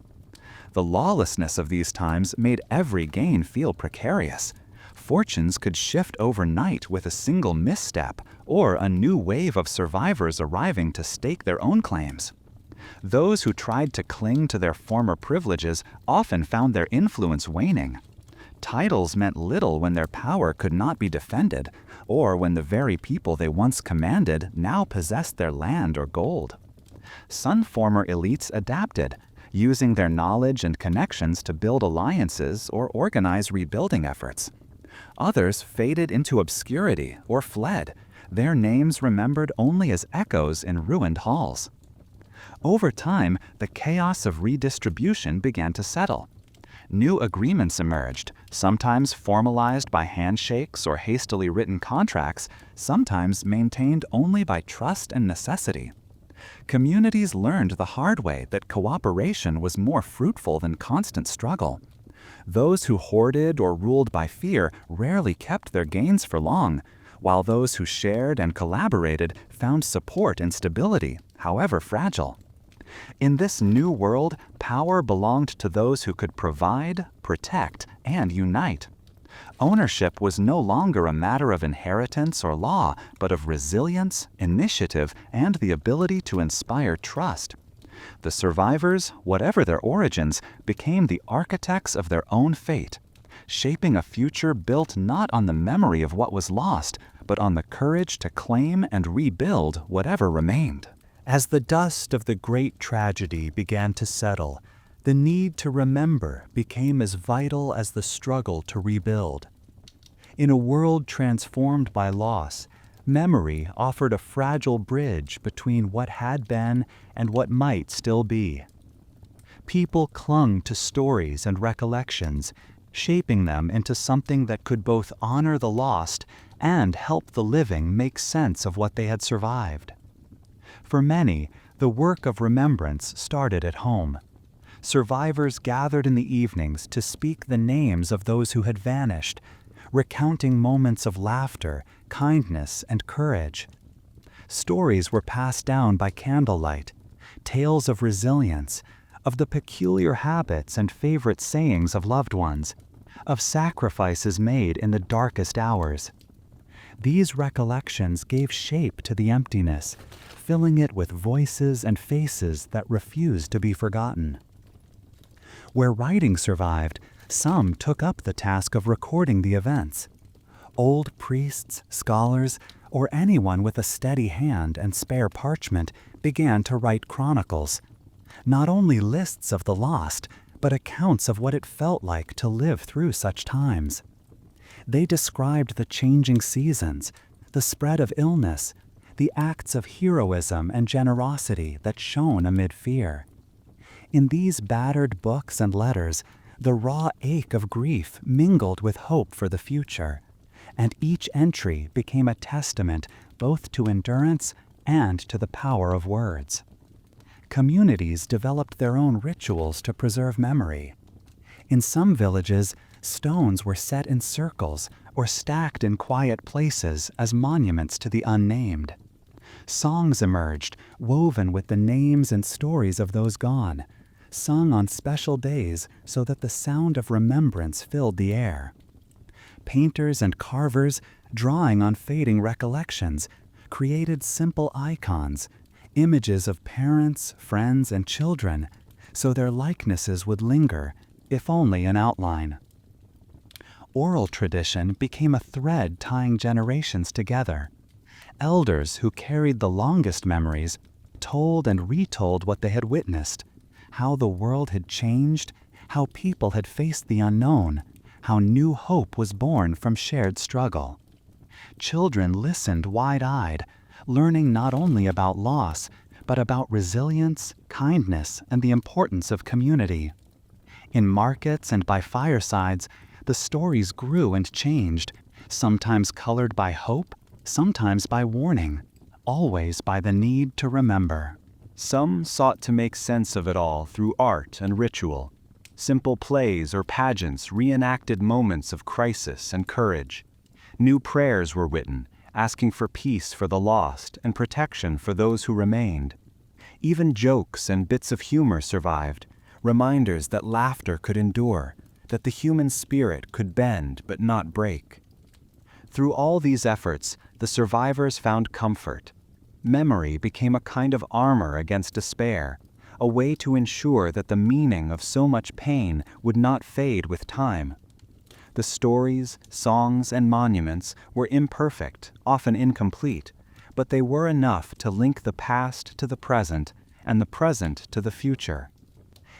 The lawlessness of these times made every gain feel precarious. Fortunes could shift overnight with a single misstep or a new wave of survivors arriving to stake their own claims. Those who tried to cling to their former privileges often found their influence waning. Titles meant little when their power could not be defended, or when the very people they once commanded now possessed their land or gold. Some former elites adapted, using their knowledge and connections to build alliances or organize rebuilding efforts. Others faded into obscurity or fled, their names remembered only as echoes in ruined halls. Over time, the chaos of redistribution began to settle. New agreements emerged, sometimes formalized by handshakes or hastily written contracts, sometimes maintained only by trust and necessity. Communities learned the hard way that cooperation was more fruitful than constant struggle. Those who hoarded or ruled by fear rarely kept their gains for long, while those who shared and collaborated found support and stability, however fragile. In this new world, power belonged to those who could provide, protect, and unite. Ownership was no longer a matter of inheritance or law, but of resilience, initiative, and the ability to inspire trust. The survivors, whatever their origins, became the architects of their own fate, shaping a future built not on the memory of what was lost, but on the courage to claim and rebuild whatever remained. As the dust of the great tragedy began to settle, the need to remember became as vital as the struggle to rebuild. In a world transformed by loss, memory offered a fragile bridge between what had been and what might still be. People clung to stories and recollections, shaping them into something that could both honor the lost and help the living make sense of what they had survived. For many, the work of remembrance started at home. Survivors gathered in the evenings to speak the names of those who had vanished, recounting moments of laughter, kindness, and courage. Stories were passed down by candlelight, tales of resilience, of the peculiar habits and favorite sayings of loved ones, of sacrifices made in the darkest hours. These recollections gave shape to the emptiness, filling it with voices and faces that refused to be forgotten. Where writing survived, some took up the task of recording the events. Old priests, scholars, or anyone with a steady hand and spare parchment began to write chronicles. Not only lists of the lost, but accounts of what it felt like to live through such times. They described the changing seasons, the spread of illness, the acts of heroism and generosity that shone amid fear. In these battered books and letters, the raw ache of grief mingled with hope for the future, and each entry became a testament both to endurance and to the power of words. Communities developed their own rituals to preserve memory. In some villages, stones were set in circles or stacked in quiet places as monuments to the unnamed. Songs emerged, woven with the names and stories of those gone, sung on special days so that the sound of remembrance filled the air. Painters and carvers, drawing on fading recollections, created simple icons, images of parents, friends, and children, so their likenesses would linger, if only in outline. Oral tradition became a thread tying generations together. Elders who carried the longest memories told and retold what they had witnessed, how the world had changed, how people had faced the unknown, how new hope was born from shared struggle. Children listened wide-eyed, learning not only about loss, but about resilience, kindness, and the importance of community. In markets and by firesides, the stories grew and changed, sometimes colored by hope, sometimes by warning, always by the need to remember. Some sought to make sense of it all through art and ritual. Simple plays or pageants reenacted moments of crisis and courage. New prayers were written, asking for peace for the lost and protection for those who remained. Even jokes and bits of humor survived, reminders that laughter could endure, that the human spirit could bend but not break. Through all these efforts, the survivors found comfort. Memory became a kind of armor against despair, a way to ensure that the meaning of so much pain would not fade with time. The stories, songs, and monuments were imperfect, often incomplete, but they were enough to link the past to the present and the present to the future.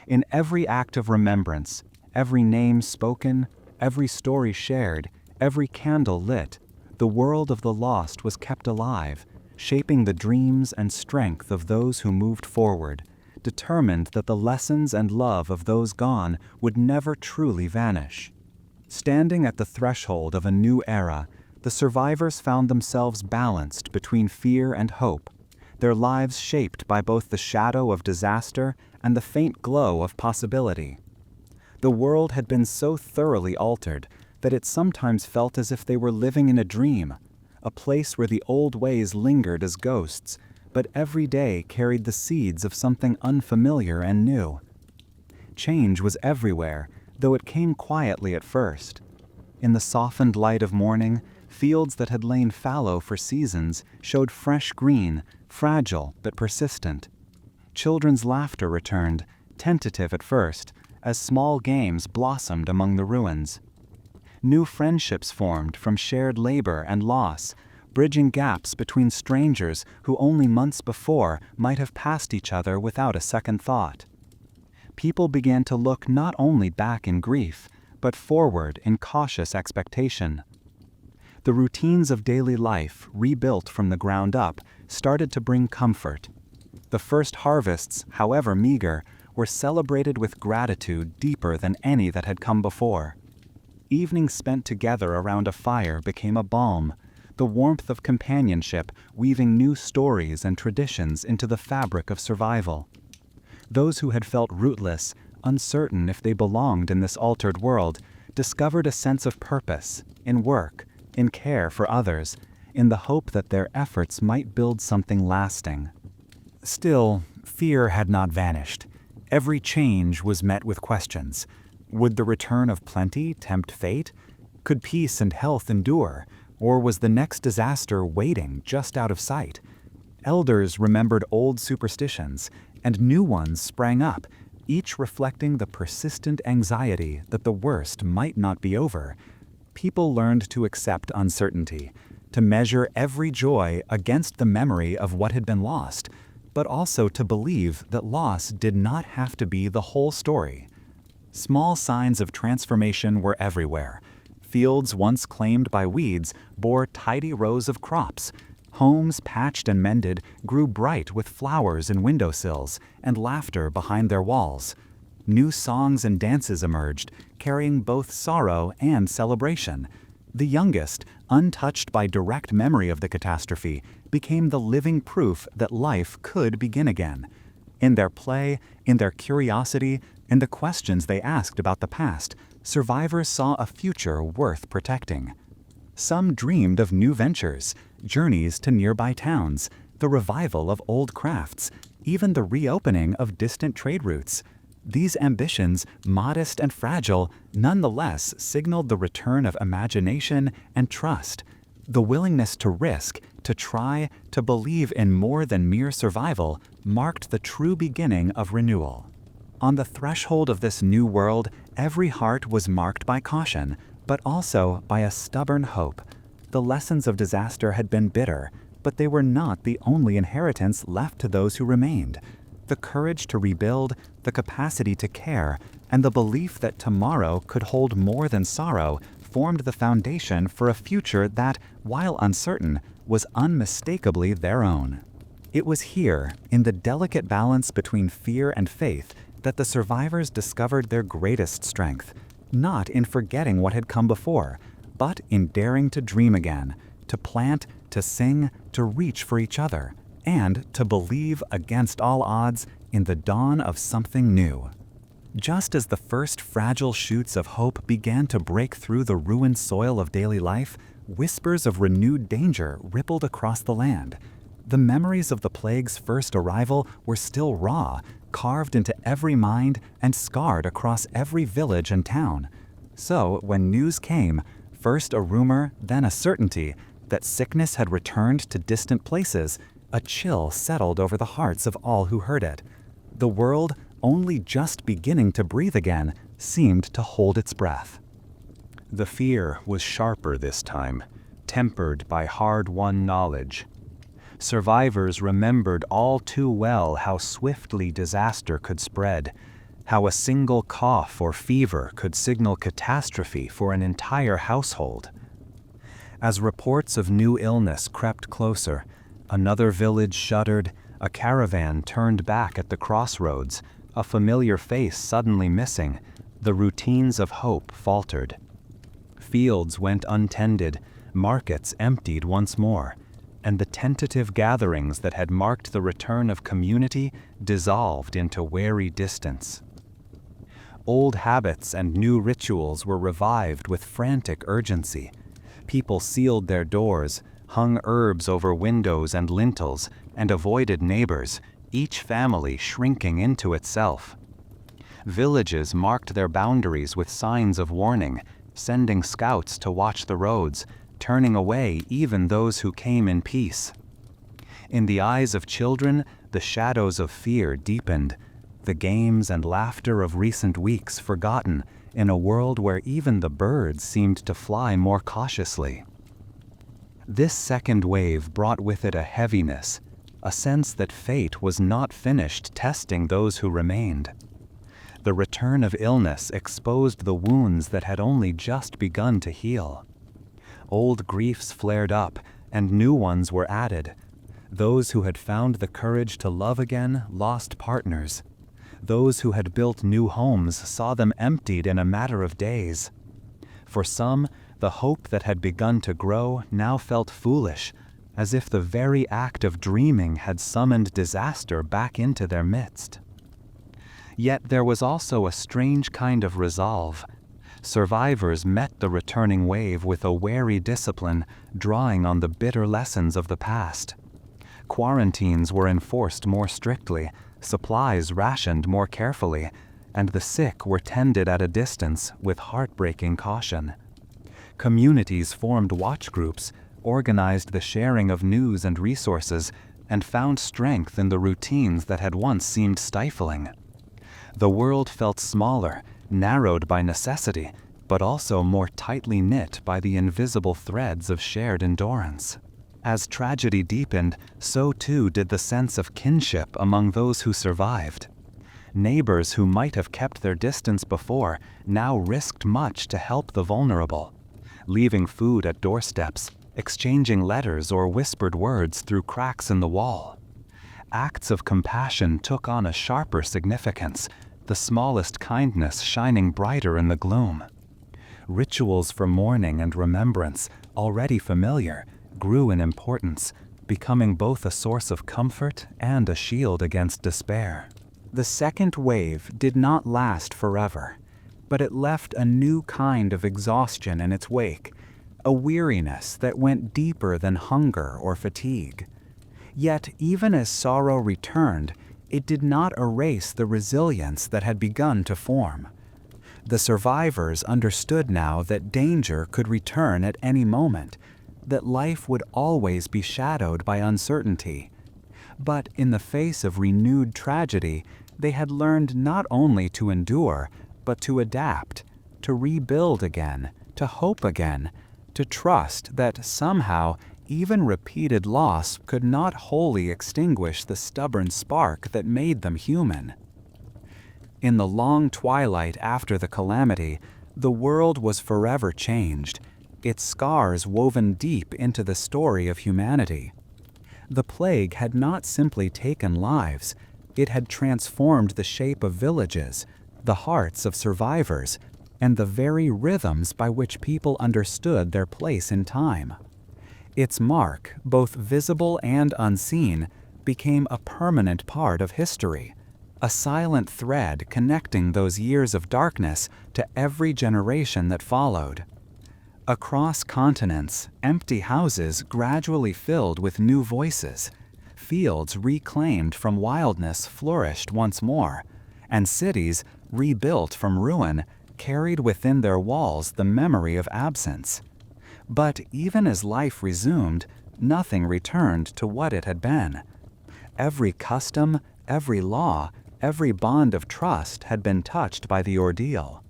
In every act of remembrance, every name spoken, every story shared, every candle lit, the world of the lost was kept alive, shaping the dreams and strength of those who moved forward, determined that the lessons and love of those gone would never truly vanish. Standing at the threshold of a new era, the survivors found themselves balanced between fear and hope, their lives shaped by both the shadow of disaster and the faint glow of possibility. The world had been so thoroughly altered that it sometimes felt as if they were living in a dream, a place where the old ways lingered as ghosts, but every day carried the seeds of something unfamiliar and new. Change was everywhere, though it came quietly at first. In the softened light of morning, fields that had lain fallow for seasons showed fresh green, fragile but persistent. Children's laughter returned, tentative at first, as small games blossomed among the ruins. New friendships formed from shared labor and loss, bridging gaps between strangers who only months before might have passed each other without a second thought. People began to look not only back in grief, but forward in cautious expectation. The routines of daily life, rebuilt from the ground up, started to bring comfort. The first harvests, however meager, were celebrated with gratitude deeper than any that had come before. Evenings spent together around a fire became a balm, the warmth of companionship weaving new stories and traditions into the fabric of survival. Those who had felt rootless, uncertain if they belonged in this altered world, discovered a sense of purpose, in work, in care for others, in the hope that their efforts might build something lasting. Still, fear had not vanished. Every change was met with questions. Would the return of plenty tempt fate? Could peace and health endure? Or was the next disaster waiting just out of sight? Elders remembered old superstitions, and new ones sprang up, each reflecting the persistent anxiety that the worst might not be over. People learned to accept uncertainty, to measure every joy against the memory of what had been lost, but also to believe that loss did not have to be the whole story. Small signs of transformation were everywhere. Fields once claimed by weeds bore tidy rows of crops. Homes patched and mended grew bright with flowers in windowsills and laughter behind their walls. New songs and dances emerged, carrying both sorrow and celebration. The youngest, untouched by direct memory of the catastrophe, became the living proof that life could begin again. In their play, in their curiosity, in the questions they asked about the past, survivors saw a future worth protecting. Some dreamed of new ventures, journeys to nearby towns, the revival of old crafts, even the reopening of distant trade routes. These ambitions, modest and fragile, nonetheless signaled the return of imagination and trust, the willingness to risk, to try, to believe in more than mere survival, marked the true beginning of renewal. On the threshold of this new world, every heart was marked by caution, but also by a stubborn hope. The lessons of disaster had been bitter, but they were not the only inheritance left to those who remained. The courage to rebuild, the capacity to care, and the belief that tomorrow could hold more than sorrow formed the foundation for a future that, while uncertain, was unmistakably their own. It was here, in the delicate balance between fear and faith, that the survivors discovered their greatest strength, not in forgetting what had come before, but in daring to dream again, to plant, to sing, to reach for each other, and to believe against all odds in the dawn of something new. Just as the first fragile shoots of hope began to break through the ruined soil of daily life, whispers of renewed danger rippled across the land. The memories of the plague's first arrival were still raw, carved into every mind and scarred across every village and town. So, when news came, first a rumor, then a certainty, that sickness had returned to distant places, a chill settled over the hearts of all who heard it. The world, only just beginning to breathe again, seemed to hold its breath. The fear was sharper this time, tempered by hard-won knowledge. Survivors remembered all too well how swiftly disaster could spread, how a single cough or fever could signal catastrophe for an entire household. As reports of new illness crept closer, another village shuddered, a caravan turned back at the crossroads, a familiar face suddenly missing, the routines of hope faltered. Fields went untended, markets emptied once more, and the tentative gatherings that had marked the return of community dissolved into wary distance. Old habits and new rituals were revived with frantic urgency. People sealed their doors, hung herbs over windows and lintels, and avoided neighbors, each family shrinking into itself. Villages marked their boundaries with signs of warning, sending scouts to watch the roads, turning away even those who came in peace. In the eyes of children, the shadows of fear deepened, the games and laughter of recent weeks forgotten in a world where even the birds seemed to fly more cautiously. This second wave brought with it a heaviness, a sense that fate was not finished testing those who remained. The return of illness exposed the wounds that had only just begun to heal. Old griefs flared up, and new ones were added. Those who had found the courage to love again lost partners. Those who had built new homes saw them emptied in a matter of days. For some, the hope that had begun to grow now felt foolish, as if the very act of dreaming had summoned disaster back into their midst. Yet there was also a strange kind of resolve. Survivors met the returning wave with a wary discipline, drawing on the bitter lessons of the past. Quarantines were enforced more strictly, supplies rationed more carefully, and the sick were tended at a distance with heartbreaking caution. Communities formed watch groups, organized the sharing of news and resources, and found strength in the routines that had once seemed stifling. The world felt smaller, narrowed by necessity, but also more tightly knit by the invisible threads of shared endurance. As tragedy deepened, so too did the sense of kinship among those who survived. Neighbors who might have kept their distance before now risked much to help the vulnerable, leaving food at doorsteps, exchanging letters or whispered words through cracks in the wall. Acts of compassion took on a sharper significance, the smallest kindness shining brighter in the gloom. Rituals for mourning and remembrance, already familiar, grew in importance, becoming both a source of comfort and a shield against despair. The second wave did not last forever, but it left a new kind of exhaustion in its wake, a weariness that went deeper than hunger or fatigue. Yet, even as sorrow returned, it did not erase the resilience that had begun to form. The survivors understood now that danger could return at any moment, that life would always be shadowed by uncertainty. But in the face of renewed tragedy, they had learned not only to endure, but to adapt, to rebuild again, to hope again, to trust that somehow even repeated loss could not wholly extinguish the stubborn spark that made them human. In the long twilight after the calamity, the world was forever changed, its scars woven deep into the story of humanity. The plague had not simply taken lives, it had transformed the shape of villages, the hearts of survivors, and the very rhythms by which people understood their place in time. Its mark, both visible and unseen, became a permanent part of history, a silent thread connecting those years of darkness to every generation that followed. Across continents, empty houses gradually filled with new voices, fields reclaimed from wildness flourished once more, and cities, rebuilt from ruin, carried within their walls the memory of absence. But even as life resumed, nothing returned to what it had been. Every custom, every law, every bond of trust had been touched by the ordeal.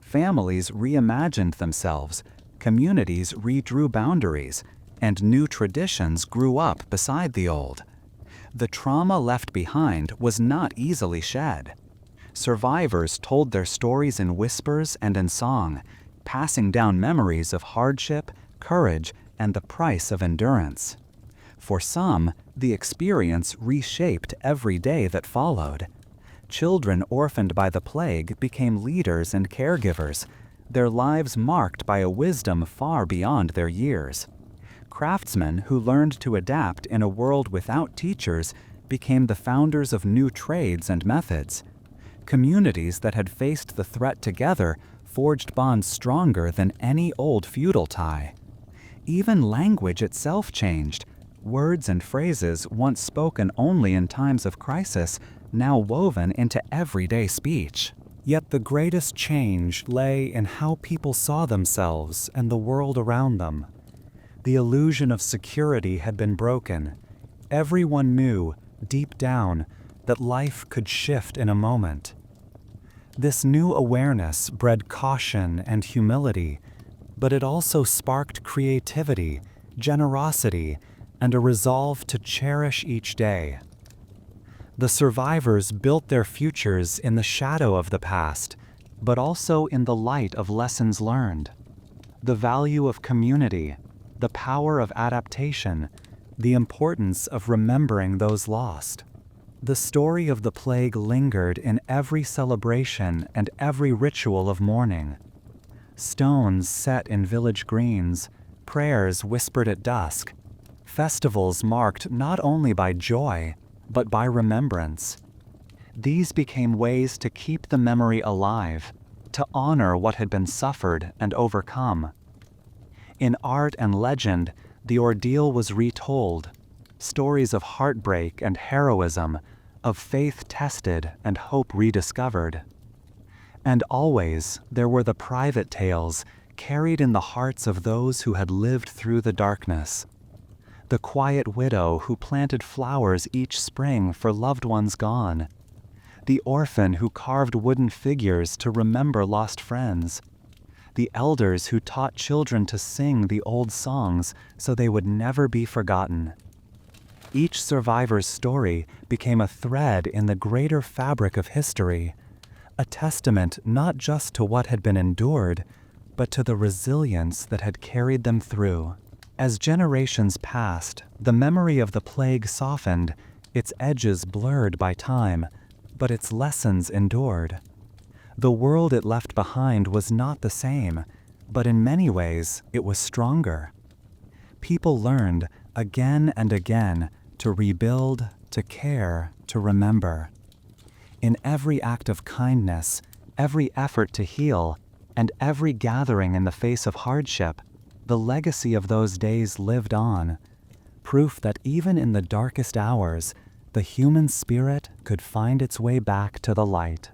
Families reimagined themselves, communities redrew boundaries, and new traditions grew up beside the old. The trauma left behind was not easily shed. Survivors told their stories in whispers and in song, passing down memories of hardship, courage, and the price of endurance. For some, the experience reshaped every day that followed. Children orphaned by the plague became leaders and caregivers, their lives marked by a wisdom far beyond their years. Craftsmen who learned to adapt in a world without teachers became the founders of new trades and methods. Communities that had faced the threat together forged bonds stronger than any old feudal tie. Even language itself changed. Words and phrases once spoken only in times of crisis, now woven into everyday speech. Yet the greatest change lay in how people saw themselves and the world around them. The illusion of security had been broken. Everyone knew, deep down, that life could shift in a moment. This new awareness bred caution and humility, but it also sparked creativity, generosity, and a resolve to cherish each day. The survivors built their futures in the shadow of the past, but also in the light of lessons learned. The value of community, the power of adaptation, the importance of remembering those lost. The story of the plague lingered in every celebration and every ritual of mourning. Stones set in village greens, prayers whispered at dusk, festivals marked not only by joy, but by remembrance. These became ways to keep the memory alive, to honor what had been suffered and overcome. In art and legend, the ordeal was retold, stories of heartbreak and heroism, of faith tested and hope rediscovered. And always there were the private tales carried in the hearts of those who had lived through the darkness. The quiet widow who planted flowers each spring for loved ones gone. the orphan who carved wooden figures to remember lost friends, the elders who taught children to sing the old songs so they would never be forgotten. Each survivor's story became a thread in the greater fabric of history, a testament not just to what had been endured, but to the resilience that had carried them through. As generations passed, the memory of the plague softened, its edges blurred by time, but its lessons endured. The world it left behind was not the same, but in many ways it was stronger. People learned, again and again, to rebuild, to care, to remember. In every act of kindness, every effort to heal, and every gathering in the face of hardship, the legacy of those days lived on, proof that even in the darkest hours, the human spirit could find its way back to the light.